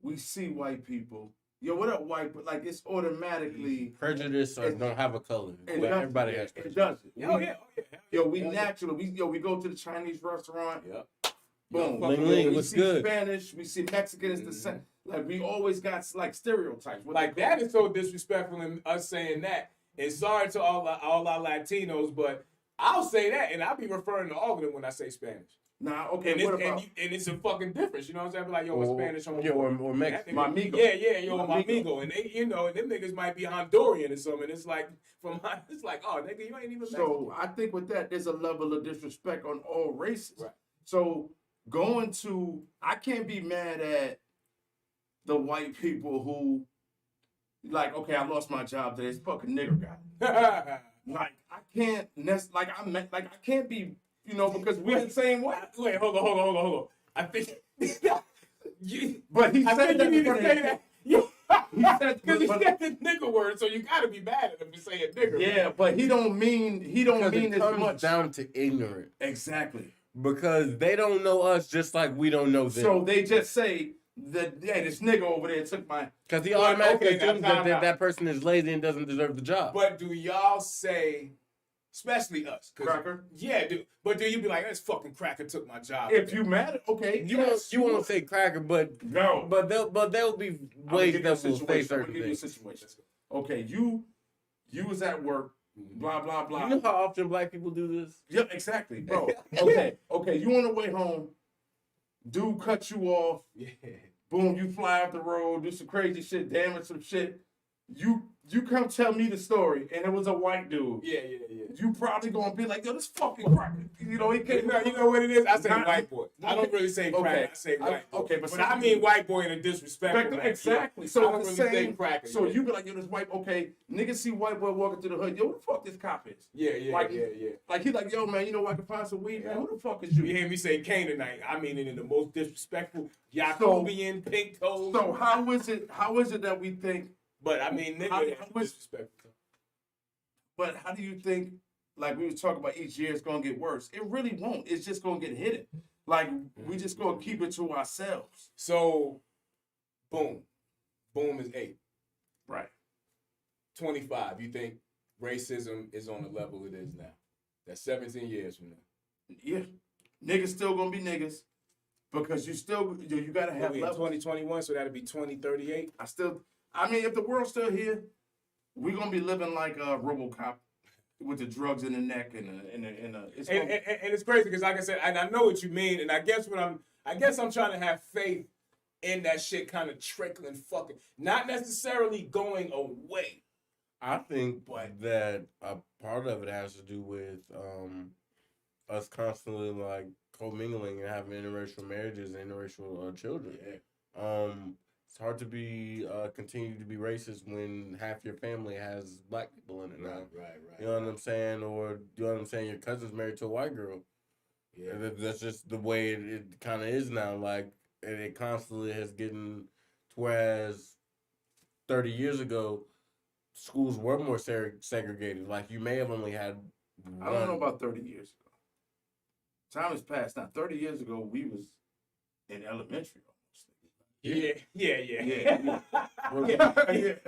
S2: we see white people. Yo, what up, white? But like it's automatically.
S4: Prejudice or don't have a color.
S2: It
S4: But
S2: does-
S4: everybody has
S2: It
S4: prejudice.
S2: does.
S3: Oh, yeah.
S2: Yo, we naturally, we go to the Chinese restaurant.
S3: Yep.
S2: Boom.
S4: Ling Ling,
S2: we
S4: what's
S2: see
S4: good?
S2: Spanish, we see Mexican, it's the same. Like we always got like stereotypes. What
S3: Like
S2: they call
S3: that is so disrespectful in us saying that. And sorry to all our Latinos, but I'll say that, and I'll be referring to all of them when I say Spanish.
S2: Nah, okay,
S3: And
S2: what
S3: it's,
S2: about
S3: and it's a fucking difference. You know what I'm saying? Be like, yo, what's Spanish on
S4: Yeah, or Mexican.
S2: My amigo.
S3: Yeah, yo,
S2: My
S3: my
S2: amigo.
S3: amigo. And they, and them niggas might be Honduran or something. It's like it's like, oh, nigga, you ain't even
S2: So I think with that, there's a level of disrespect on all races.
S3: Right.
S2: So I can't be mad at the white people who, like, okay, I lost my job today. It's fucking nigger guy.
S3: Mexican.
S2: Like I can't, I can't be, because we're the same way.
S3: Wait, hold on. I think
S2: But he
S3: I
S2: said
S3: think
S2: that
S3: you need to
S2: before
S3: say
S2: they-
S3: that. Yeah.
S2: He said,
S3: Because he
S2: but-
S3: said the nigger word, so you gotta be mad at him for saying nigger.
S2: yeah, but he don't mean
S4: Because it
S2: as
S4: comes
S2: much.
S4: down to ignorance.
S2: Exactly.
S4: Because they don't know us just like we don't know them.
S2: So they just say that, yeah, this nigga over there took my.
S4: Because he
S3: Well,
S4: automatically
S3: okay, now
S4: assumes
S3: time out.
S4: that person is lazy and doesn't deserve the job.
S3: But do y'all say, especially us, 'cause-
S2: Cracker?
S3: Yeah, but do you be like, this fucking cracker took my job?
S2: If you mad, okay.
S4: you
S2: yes,
S4: won't say cracker, but
S2: no.
S4: there'll be
S2: I'ma
S4: ways
S2: give you a
S4: that will say
S2: situation. I'ma
S4: certain
S2: give you a
S4: things.
S2: situation. Okay, you was at work, blah blah blah.
S4: You know how often black people do this?
S2: Yeah, exactly, bro. Okay, you on the way home, dude cut you off.
S3: Yeah.
S2: Boom, you fly off the road, do some crazy shit, damage some shit. You come tell me the story, and it was a white dude.
S3: Yeah.
S2: You probably gonna be like, yo, this fucking cracker. He can't.
S3: You know what it is? I say
S2: Not-
S3: white boy. I don't really say cracker.
S2: Okay.
S3: I say white boy.
S2: Okay, but
S3: but
S2: some
S3: I mean
S2: people-
S3: white boy in a disrespectful way.
S2: Exactly.
S3: Yeah.
S2: So
S3: I don't
S2: the
S3: really say
S2: same.
S3: cracker.
S2: So
S3: yeah.
S2: you be like, yo, this white. Okay, niggas see white boy walking through the hood. Yo, who the fuck this cop is?
S3: Yeah.
S2: Like-
S3: Yeah.
S2: Like he like, yo, man, you know where I can find some weed, man. Who the fuck is
S3: You
S2: you?
S3: hear me say Canaanite? I mean it in the most disrespectful, Jacobian, pink toes.
S2: So how is it that we think?
S3: But I mean, nigga,
S2: How
S3: that's
S2: is-
S3: disrespectful.
S2: But how do you think? Like we was talking about, each year it's gonna get worse. It really won't. It's just gonna get hidden. Like we just gonna keep it to ourselves.
S3: So, boom is 8.
S2: Right.
S3: 25. You think racism is on the level it is now? That's 17 years from now.
S2: Yeah. Niggas still gonna be niggas because you gotta have
S3: We in
S2: levels.
S3: 2021, so that'll be 2038.
S2: I mean, if the world's still here, we're gonna be living like RoboCop with the drugs in the neck and it's
S3: And it's crazy because, like I said, and I know what you mean, and I guess I'm trying to have faith in that shit kind of trickling, fucking, not necessarily going away.
S4: I think that a part of it has to do with us constantly like commingling and having interracial marriages and interracial children.
S3: Yeah.
S4: It's hard to be continue to be racist when half your family has black people in it now.
S3: Right.
S4: You know what I'm saying? Or you know what I'm saying? Your cousin's married to a white girl.
S3: Yeah.
S4: That's just the way it kind of is now. Like, and it constantly has getting, whereas 30 years ago, schools were more segregated. Like, you may have only had one.
S2: I don't know about 30 years ago. Time has passed. Now, 30 years ago, we was in elementary almost.
S3: Yeah.
S2: Yeah.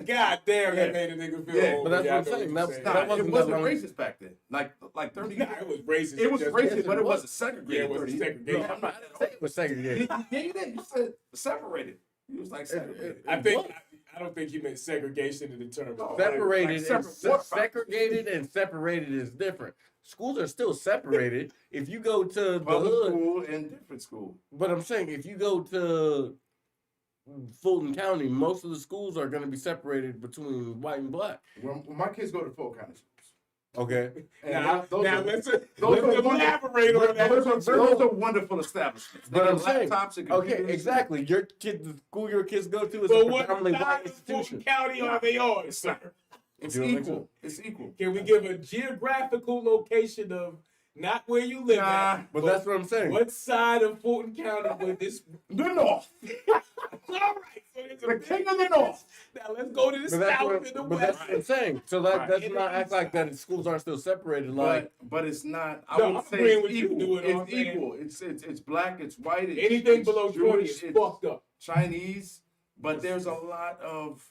S3: God damn, that made a nigga feel
S2: Yeah,
S3: old.
S4: but that's
S3: Yeah,
S4: what I'm
S3: I know
S4: saying.
S3: you're
S4: That's-
S2: Nah,
S4: that
S2: it
S4: wasn't
S2: wasn't
S4: that long.
S2: racist back then. Like 30
S3: Nah,
S2: years
S3: it was racist.
S2: It was
S3: just-
S2: racist, but it
S4: was.
S2: wasn't segregated.
S3: Yeah, it wasn't
S2: 30
S3: segregated.
S2: No, I'm not.
S4: It was segregated.
S2: Yeah, you said separated. You was like segregated.
S3: I think I don't think you meant segregation in the term of
S4: Separated,
S2: like
S4: and
S2: separate water
S4: segregated and separated is different. Schools are still separated. If you go to the
S2: Public
S4: hood,
S2: school and different school.
S4: but I'm saying if you go to Fulton County, most of the schools are going to be separated between white and black.
S2: When my kids go to Fulton County schools.
S4: Okay.
S2: And
S3: Now
S2: those are-
S3: let's
S2: are
S3: elaborate on that.
S2: Those are wonderful establishments. They
S4: But
S2: get
S4: I'm saying,
S2: laptops and
S4: okay,
S2: computers.
S4: exactly. Your kid, the school your kids go to is
S3: But
S4: a
S3: what
S4: predominantly white
S3: side of Fulton
S4: institution.
S3: County are they on, sir?
S2: It's
S4: You don't think
S2: equal. It's equal.
S3: Can we give a geographical location of not where you live at,
S4: But that's what I'm saying.
S3: what side of Fulton County would this?
S2: The North.
S3: All right, so there's a
S2: The king of the North.
S3: Now let's go to the
S4: But that's
S3: south
S4: what,
S3: and the
S4: but
S3: west.
S4: that's what I'm saying. So that,
S2: Right.
S4: that's not act like that schools aren't still separated. Like,
S2: But it's not. I
S3: No,
S2: would
S3: I'm
S2: say
S3: agreeing
S2: it's
S3: with you,
S2: equal.
S3: doing all
S2: It's
S3: I'm saying.
S2: equal. It's black. It's white. It's,
S3: Anything
S2: it's
S3: below 20
S2: Jewish,
S3: is
S2: it's
S3: fucked up.
S2: Chinese. But there's a lot of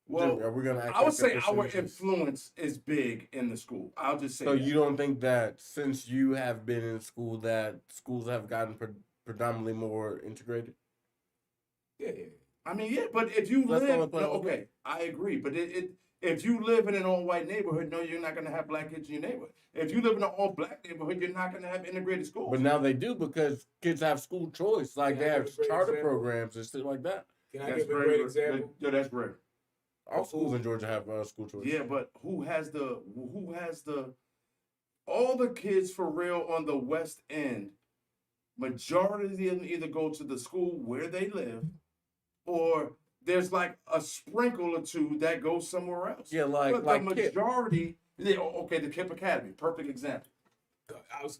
S2: well,
S4: are we gonna act
S2: I would
S4: like
S2: say
S4: that
S2: our
S4: percentages?
S2: influence is big in the school. I'll just say
S4: So
S2: that.
S4: you don't think that since you have been in school that schools have gotten predominantly more integrated?
S3: Yeah.
S2: I mean, yeah, but if you
S4: That's the only
S2: live,
S4: point I was
S2: okay, I agree. But if you live in an all-white neighborhood, no, you're not going to have black kids in your neighborhood. If you live in an all-black neighborhood, you're not going to have integrated schools.
S4: But now they do because kids have school choice. Like
S3: Yeah,
S4: they have
S3: that's a great
S4: charter
S3: example.
S4: programs and shit like that.
S3: Can I give a great example?
S2: Yeah, that's great.
S4: All schools in Georgia have school choice.
S2: Yeah, but who has the all the kids for real on the West End? Majority of them either go to the school where they live, or there's like a sprinkle or two that go somewhere else.
S4: Yeah, like
S2: But
S4: like
S2: the
S4: KIPP.
S2: majority, yeah, okay, the KIPP Academy, perfect example.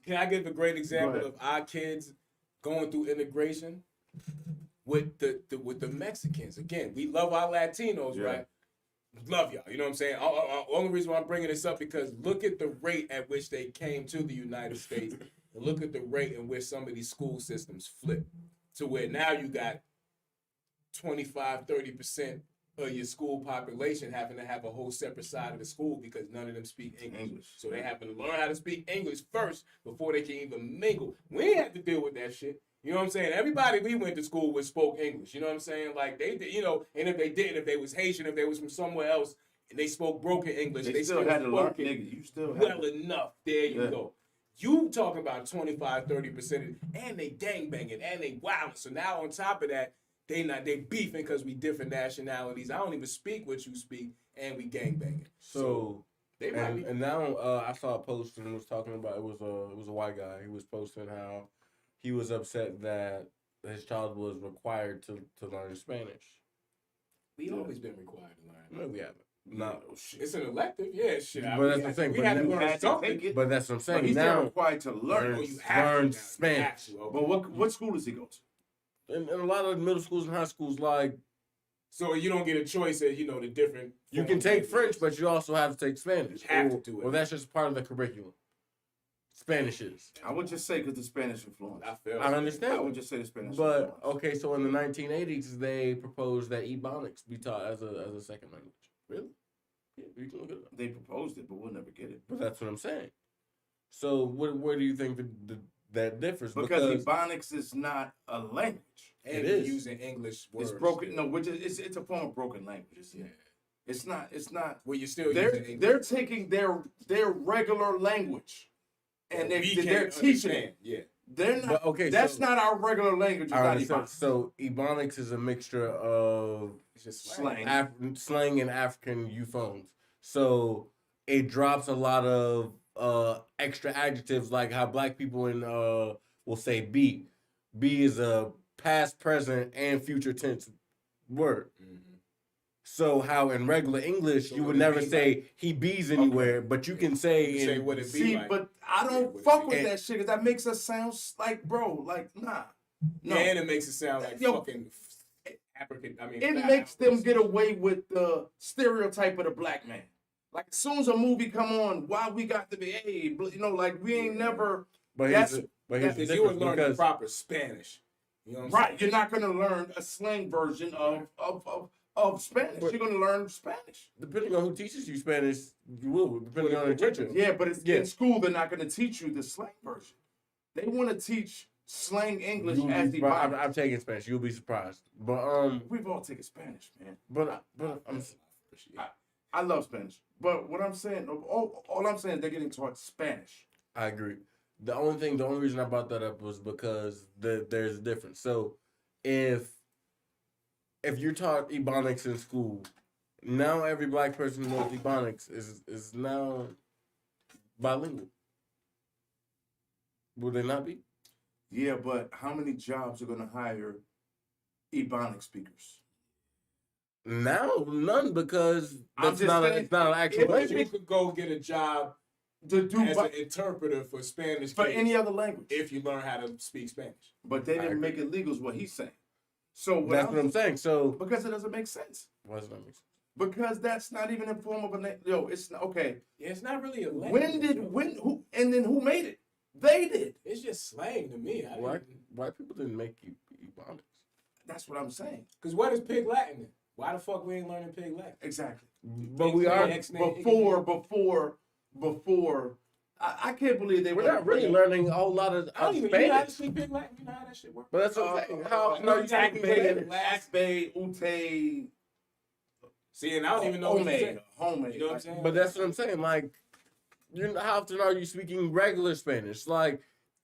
S3: Can I give a great example
S2: Go
S3: of our kids going through integration with the Mexicans? Again, we love our Latinos,
S2: Yeah.
S3: right? Love y'all. You know what I'm saying? Only reason why I'm bringing this up because look at the rate at which they came to the United States, and look at the rate in which some of these school systems flip to where now you got 25-30% of your school population having to have a whole separate side of the school because none of them speak English. So they have to learn how to speak English first before they can even mingle. We ain't have to deal with that shit. You know what I'm saying? Everybody we went to school with spoke English. You know what I'm saying? Like they did, you know, and if they didn't, if they was Haitian, if they was from somewhere else, and they spoke broken English,
S2: They still had to learn, nigga. You still had
S3: well
S2: to.
S3: enough. There you
S2: Yeah.
S3: go. You talking about 25-30%, and they gangbanging, and they wild. So now on top of that, they beefing because we different nationalities. I don't even speak what you speak, and we gangbanging.
S4: So
S3: They might be.
S4: and now I saw a post and it was talking about it was a white guy. He was posting how he was upset that his child was required to learn Spanish.
S3: We always been required to learn.
S4: No, we haven't. No,
S3: It's an elective, yeah, shit.
S4: But that's the thing,
S3: We
S4: but
S3: had to
S4: you
S3: learn
S2: had to
S3: something.
S2: take it.
S4: but that's what I'm
S2: But
S4: saying.
S2: he's still
S4: Now,
S2: required to learn.
S3: Oh, you have to
S4: learn
S3: now. You
S4: Spanish.
S3: have to, okay.
S2: But what school does he go to?
S4: in a lot of middle schools and high schools, like
S3: So you don't get a choice as, you know, the different.
S4: you can take French, but you also have to take Spanish.
S3: You have to
S4: Or-
S3: do it.
S4: Or that's just part of the curriculum. Spanish is.
S2: I would just say because the Spanish influence.
S3: I feel.
S4: I understand.
S2: I would just say the Spanish
S4: But
S2: influence.
S4: okay, so in the 1980s, they proposed that Ebonics be taught as a second language. Really? Yeah, you can look it up.
S2: They proposed it, but we'll never get it.
S4: But that's what I'm saying. So where do you think that differs?
S2: Because Ebonics is not a language.
S3: And
S4: It
S3: you're
S4: is.
S3: using English words.
S2: It's broken. No, which is it's a form of broken language.
S3: Yeah.
S2: It's not. It's not.
S3: Well, you're still
S2: They're
S3: using English.
S2: they're taking their regular language, and
S3: We
S2: they're
S3: can't
S2: teaching
S3: understand.
S2: it.
S3: Yeah.
S2: They're not.
S4: But, okay,
S2: that's
S4: so-
S2: not our regular language. It's
S4: I
S2: not
S4: understand.
S2: Ebonics.
S4: So Ebonics is a mixture of
S3: It's just
S2: Slang.
S4: slang and African euphones. So it drops a lot of extra adjectives, like how black people will say be. Be is a past, present, and future tense word.
S3: Mhm.
S4: So how in regular English
S3: So
S4: you
S3: what
S4: would
S3: it
S4: never
S3: be
S4: say
S3: like?
S4: he bees anywhere, but you can say,
S3: You say
S4: in-
S3: what it be
S2: See,
S3: like.
S2: but I don't
S3: What it
S2: fuck
S3: be.
S2: with
S4: And-
S2: that shit because that makes us sound like, bro, like, nah. No.
S3: And it makes it sound like
S2: Yo,
S3: fucking African. I mean,
S2: It
S3: not
S2: makes them
S3: African.
S2: get away with the stereotype of the black man. Like, as soon as a movie come on, why we got to be, hey, like, we ain't never,
S4: but
S2: that's-
S4: here's the
S3: Because you would
S4: difference
S3: learn the
S4: because
S3: proper Spanish. You know what I'm
S2: right,
S3: saying?
S2: you're not going to learn a slang version of Spanish.
S4: But-
S2: You're going to learn Spanish.
S4: depending on who teaches you Spanish, you will, depending on the teacher.
S2: Yeah, but it's
S4: Yeah.
S2: in school, they're not going to teach you the slang version. They want to teach slang English
S4: You'll
S2: as
S4: be
S2: the
S4: surprised.
S2: Bible.
S4: I'm taking Spanish. You'll be surprised. But
S2: We've all taken Spanish, man.
S4: I'm
S2: I love Spanish. But what I'm saying, all I'm saying is they're getting taught Spanish.
S4: I agree. The only reason I brought that up was because there's a difference. So if you're taught Ebonics in school, now every black person who knows Ebonics is now bilingual. Will they not be?
S2: Yeah, but how many jobs are going to hire Ebonics speakers?
S4: Now none, because
S2: I'm
S4: that's
S2: just
S4: not
S2: saying,
S4: it's not an actual
S2: if
S4: language.
S3: You could go get a job
S2: To do
S3: as
S2: by,
S3: an interpreter for Spanish
S2: for
S3: kids
S2: any other language.
S3: if you learn how to speak Spanish.
S2: But they
S4: I
S2: didn't
S4: agree.
S2: make it legal is what he's saying. So
S4: That's what I'm saying. So
S2: because it doesn't make sense.
S4: why does that make sense?
S2: Because that's not even in form of a name. Yo, it's not, okay.
S3: Yeah, it's not really a language.
S2: Who who made it? They did.
S3: It's just slang to me.
S4: White people didn't make Ebonics.
S2: That's what I'm saying.
S3: Because what is Pig Latin then? Why the fuck we ain't learning Pig Latin?
S2: Exactly.
S4: But we are.
S2: Before I can't believe they
S4: We're
S2: went
S4: not really learning a whole lot of
S3: I don't even know how to
S4: Spanish.
S3: speak Pig Latin. You know how that shit works?
S4: But that's what I'm saying. How
S3: no,
S4: no,
S3: you
S4: you
S3: gotta
S4: speak
S3: be
S4: Spanish?
S2: Asbe, Ute,
S3: See, and I don't even know what you're saying.
S2: Homemade.
S3: You know what I'm saying?
S4: But that's what I'm saying. Like, how often are you speaking regular Spanish? Like,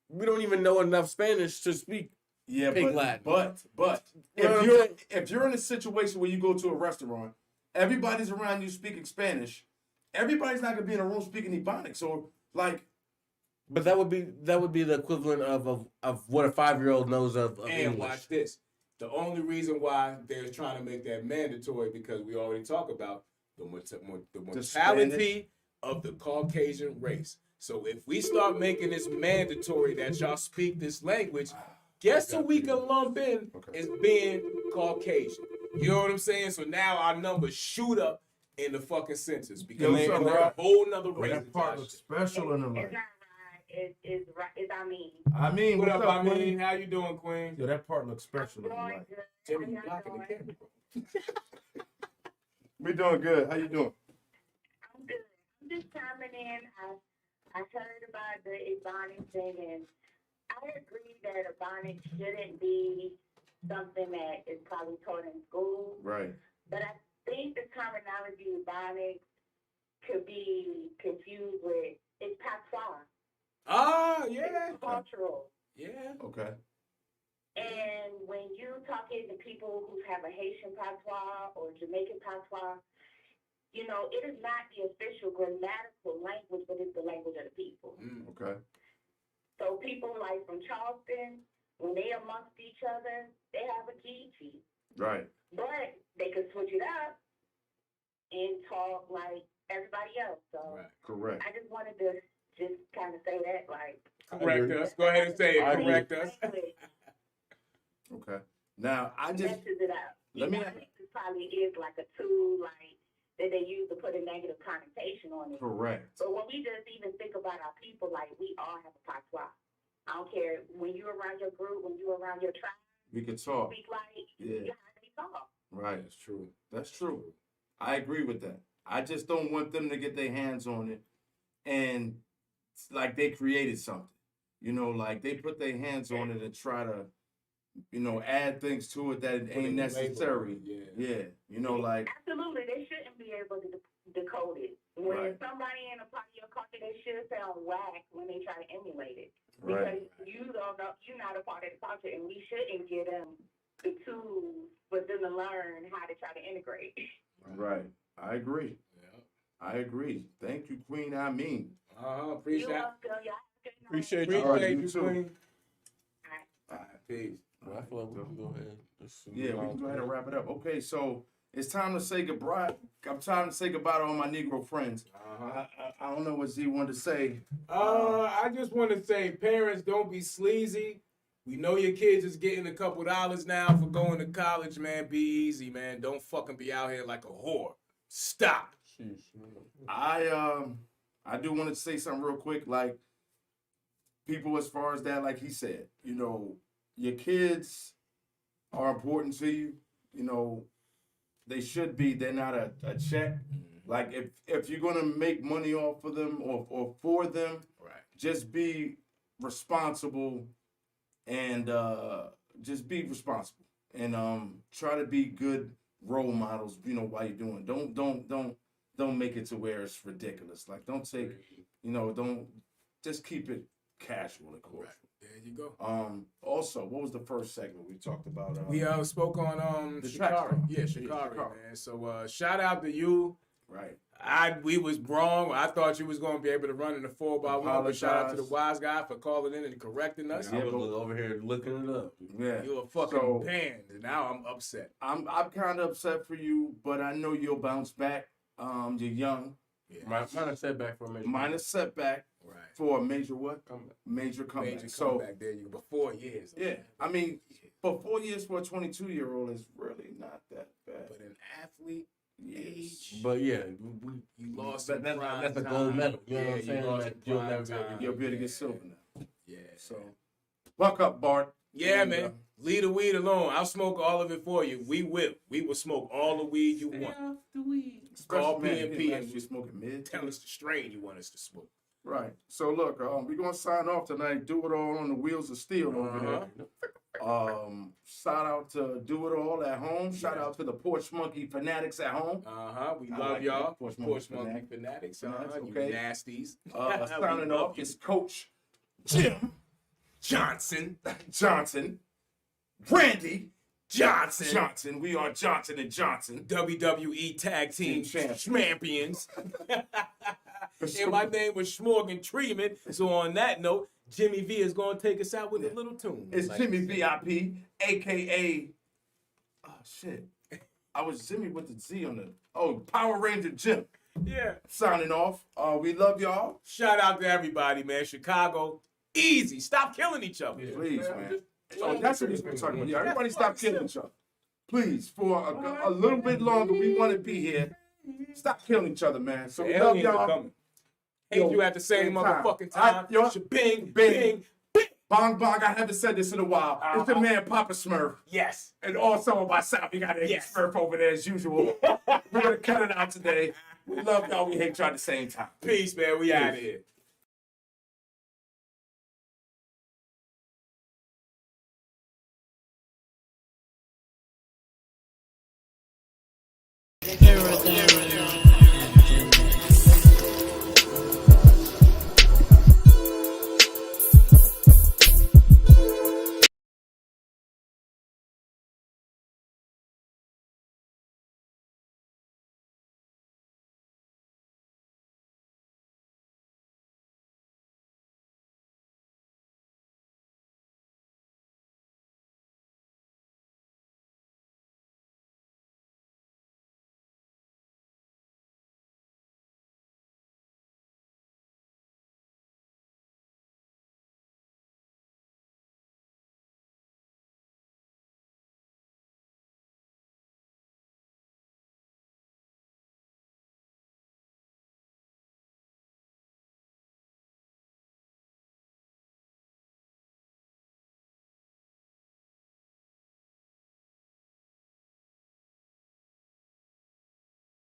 S4: we don't even know enough Spanish to speak.
S2: Yeah,
S4: Pig
S2: but,
S4: Latin.
S2: but
S4: You know what I'm saying?
S2: if you're in a situation where you go to a restaurant, everybody's around you speaking Spanish, everybody's not gonna be in a room speaking Ebonics. So like,
S4: But that would be the equivalent of what a 5-year-old knows of
S3: And
S4: English.
S3: watch this. The only reason why they're trying to make that mandatory because we already talk about the mortality of the Caucasian race. So if we start making this mandatory that y'all speak this language, guess who we can lump in as being Caucasian? You know what I'm saying? So now our numbers shoot up in the fucking census because
S2: Yo,
S3: they're a whole nother race.
S2: that part looks special in the
S7: It's
S2: life.
S7: not right. It's right. It's I mean.
S2: I mean,
S3: What
S2: what's
S3: up, I
S2: Queen?
S3: mean? How you doing, Queen?
S2: Yo, that part looks special in the
S7: Doing
S2: life.
S7: good.
S3: Jimmy, you
S7: How
S3: blocking
S7: y'all
S3: the
S7: doing?
S3: camera, bro.
S2: We doing good. How you doing?
S7: I'm good. I'm just chiming in. I heard about the Ebonics thing, and I agree that Ebonics shouldn't be something that is probably taught in school.
S2: Right.
S7: But I think the terminology Ebonics could be confused with it's patois.
S3: Ah, yeah.
S7: It's cultural.
S3: Yeah.
S2: Okay.
S7: And when you're talking to people who have a Haitian patois or Jamaican patois, you know, it is not the official grammatical language, but it's the language of the people.
S2: Okay.
S7: So people like from Charleston, when they amongst each other, they have a Geechee.
S2: Right.
S7: But they could switch it up and talk like everybody else. So
S3: Right.
S2: Correct.
S7: I just wanted to just kind of say that, like,
S3: Correct us. Go ahead and say it.
S4: I agree.
S3: Correct us.
S7: language
S2: Okay. Now I just
S7: messes it up.
S2: let me
S7: It probably is like a tool, like that they use to put a negative connotation on it.
S2: correct.
S7: But when we just even think about our people, like we all have a patois. I don't care when you're around your group, when you're around your tribe,
S2: We could talk.
S7: speak like
S2: Yeah.
S7: how they talk.
S2: Right.
S3: That's true.
S2: That's true. I agree with that. I just don't want them to get their hands on it and it's like they created something. You know, like they put their hands on it and try to, you know, add things to it that
S3: Put a
S2: ain't
S3: label on it,
S2: necessary.
S3: yeah.
S2: Yeah. You know, like
S7: Absolutely, they shouldn't be able to decode it. When
S2: Right.
S7: somebody in a part of your culture, they should sound whack when they try to emulate it.
S2: right.
S7: Because you don't know, you're not a part of the culture, and we shouldn't give them the tools for them to learn how to try to integrate.
S2: Right. I agree.
S3: Yeah.
S2: I agree. Thank you, Queen. I mean.
S3: Appreciate
S7: You're
S3: it.
S7: welcome. Y'all have a good night.
S4: Appreciate you.
S2: All right,
S3: Appreciate
S2: you
S3: you,
S2: too.
S3: Queen.
S7: All right.
S3: All right, peace.
S4: I feel like we can go ahead.
S2: Yeah, we can go ahead and wrap it up. Okay, so it's time to say goodbye. I'm trying to say goodbye to all my Negro friends. I don't know what Z wanted to say.
S3: I just want to say, parents, don't be sleazy. We know your kids is getting a couple dollars now for going to college, man. Be easy, man. Don't fucking be out here like a whore. Stop.
S2: I do want to say something real quick. Like, people, as far as that, like he said, you know, your kids are important to you. You know, they should be. They're not a check. Like, if you're gonna make money off of them or for them,
S3: Right.
S2: just be responsible and just be responsible and try to be good role models. You know, while you're doing. Don't make it to where it's ridiculous. Like, don't take, you know, don't just keep it casual, of course.
S3: Right. There you go.
S2: Also, what was the first segment we talked about?
S3: We spoke on
S2: the track
S3: Shikari.
S2: star.
S3: Yeah, Shikari, man. So shout out to you.
S2: Right.
S3: We was wrong. I thought you was gonna be able to run in the 4x1, but shout out to the wise guy for calling in and correcting us.
S4: I was over here looking it up.
S2: Yeah.
S3: You a fucking pan, and now I'm upset.
S2: I'm kind of upset for you, but I know you'll bounce back. You're young.
S3: Yeah.
S4: Minor setback for a major.
S2: Minor setback
S3: Right.
S2: for a major what?
S4: Comeback.
S2: Major comeback.
S3: Major
S2: So
S3: comeback there. You for 4 years.
S2: yeah, I mean, for 4 years for a 22-year-old is really not that bad.
S3: But an athlete age,
S4: But yeah,
S3: you lost.
S4: that's
S3: some prime
S4: a
S3: time.
S4: gold medal. You know what I'm
S3: you
S4: saying?
S3: lost
S4: Like,
S3: some
S4: you'll
S3: prime
S4: never be able to
S3: time.
S2: You'll be able to get silver now.
S3: Yeah.
S2: So buck up, Bart.
S3: Yeah,
S2: And,
S3: man. Leave the weed alone. I'll smoke all of it for you. We will smoke all the weed you want. Call PNP and
S2: you smoking mid.
S3: tell us the strain you want us to smoke.
S2: Right. So look, we're gonna sign off tonight. Do it all on the wheels of steel over there. Shout out to Do It All at home. Shout out to the Porch Monkey fanatics at home.
S3: We
S2: I
S3: love
S2: like
S3: y'all.
S2: that. Porch
S3: Porch
S2: Monkey
S3: Monkey Fanatics.
S2: Okay.
S3: You nasties.
S2: Signing
S3: love
S2: off
S3: you.
S2: is Coach Jim
S3: Johnson.
S2: Johnson, Randy
S3: Johnson.
S2: Johnson. We are Johnson and Johnson.
S3: WWE Tag Team
S2: Team
S3: Champions. And my name was Schmorgan Treatment. So on that note, Jimmy V is going to take us out with a little tune.
S2: It's Jimmy VIP, a.k.a. Oh, shit. I was Jimmy with the Z on the... Power Ranger Jim.
S3: Yeah.
S2: Signing off. We love y'all.
S3: Shout out to everybody, man. Chicago, easy. Stop killing each other.
S2: Please, man. That's what we're talking about. Yeah, everybody stop killing each other. Please, for a little bit longer, we want to be here. Stop killing each other, man. So we
S3: The
S2: love
S3: aliens are
S2: y'all.
S3: coming. Hate you at the same
S2: same time.
S3: motherfucking time.
S2: Yo,
S3: Bing,
S2: bing.
S3: bing, bing.
S2: Bong bong, I haven't said this in a while. It's the man Papa Smurf.
S3: Yes.
S2: And also on my side, we got a
S3: Yes.
S2: Smurf over there as usual. We're gonna cut it out today. We love y'all, we hate y'all at the same time.
S3: Peace, man. We out of here.
S8: Paradise.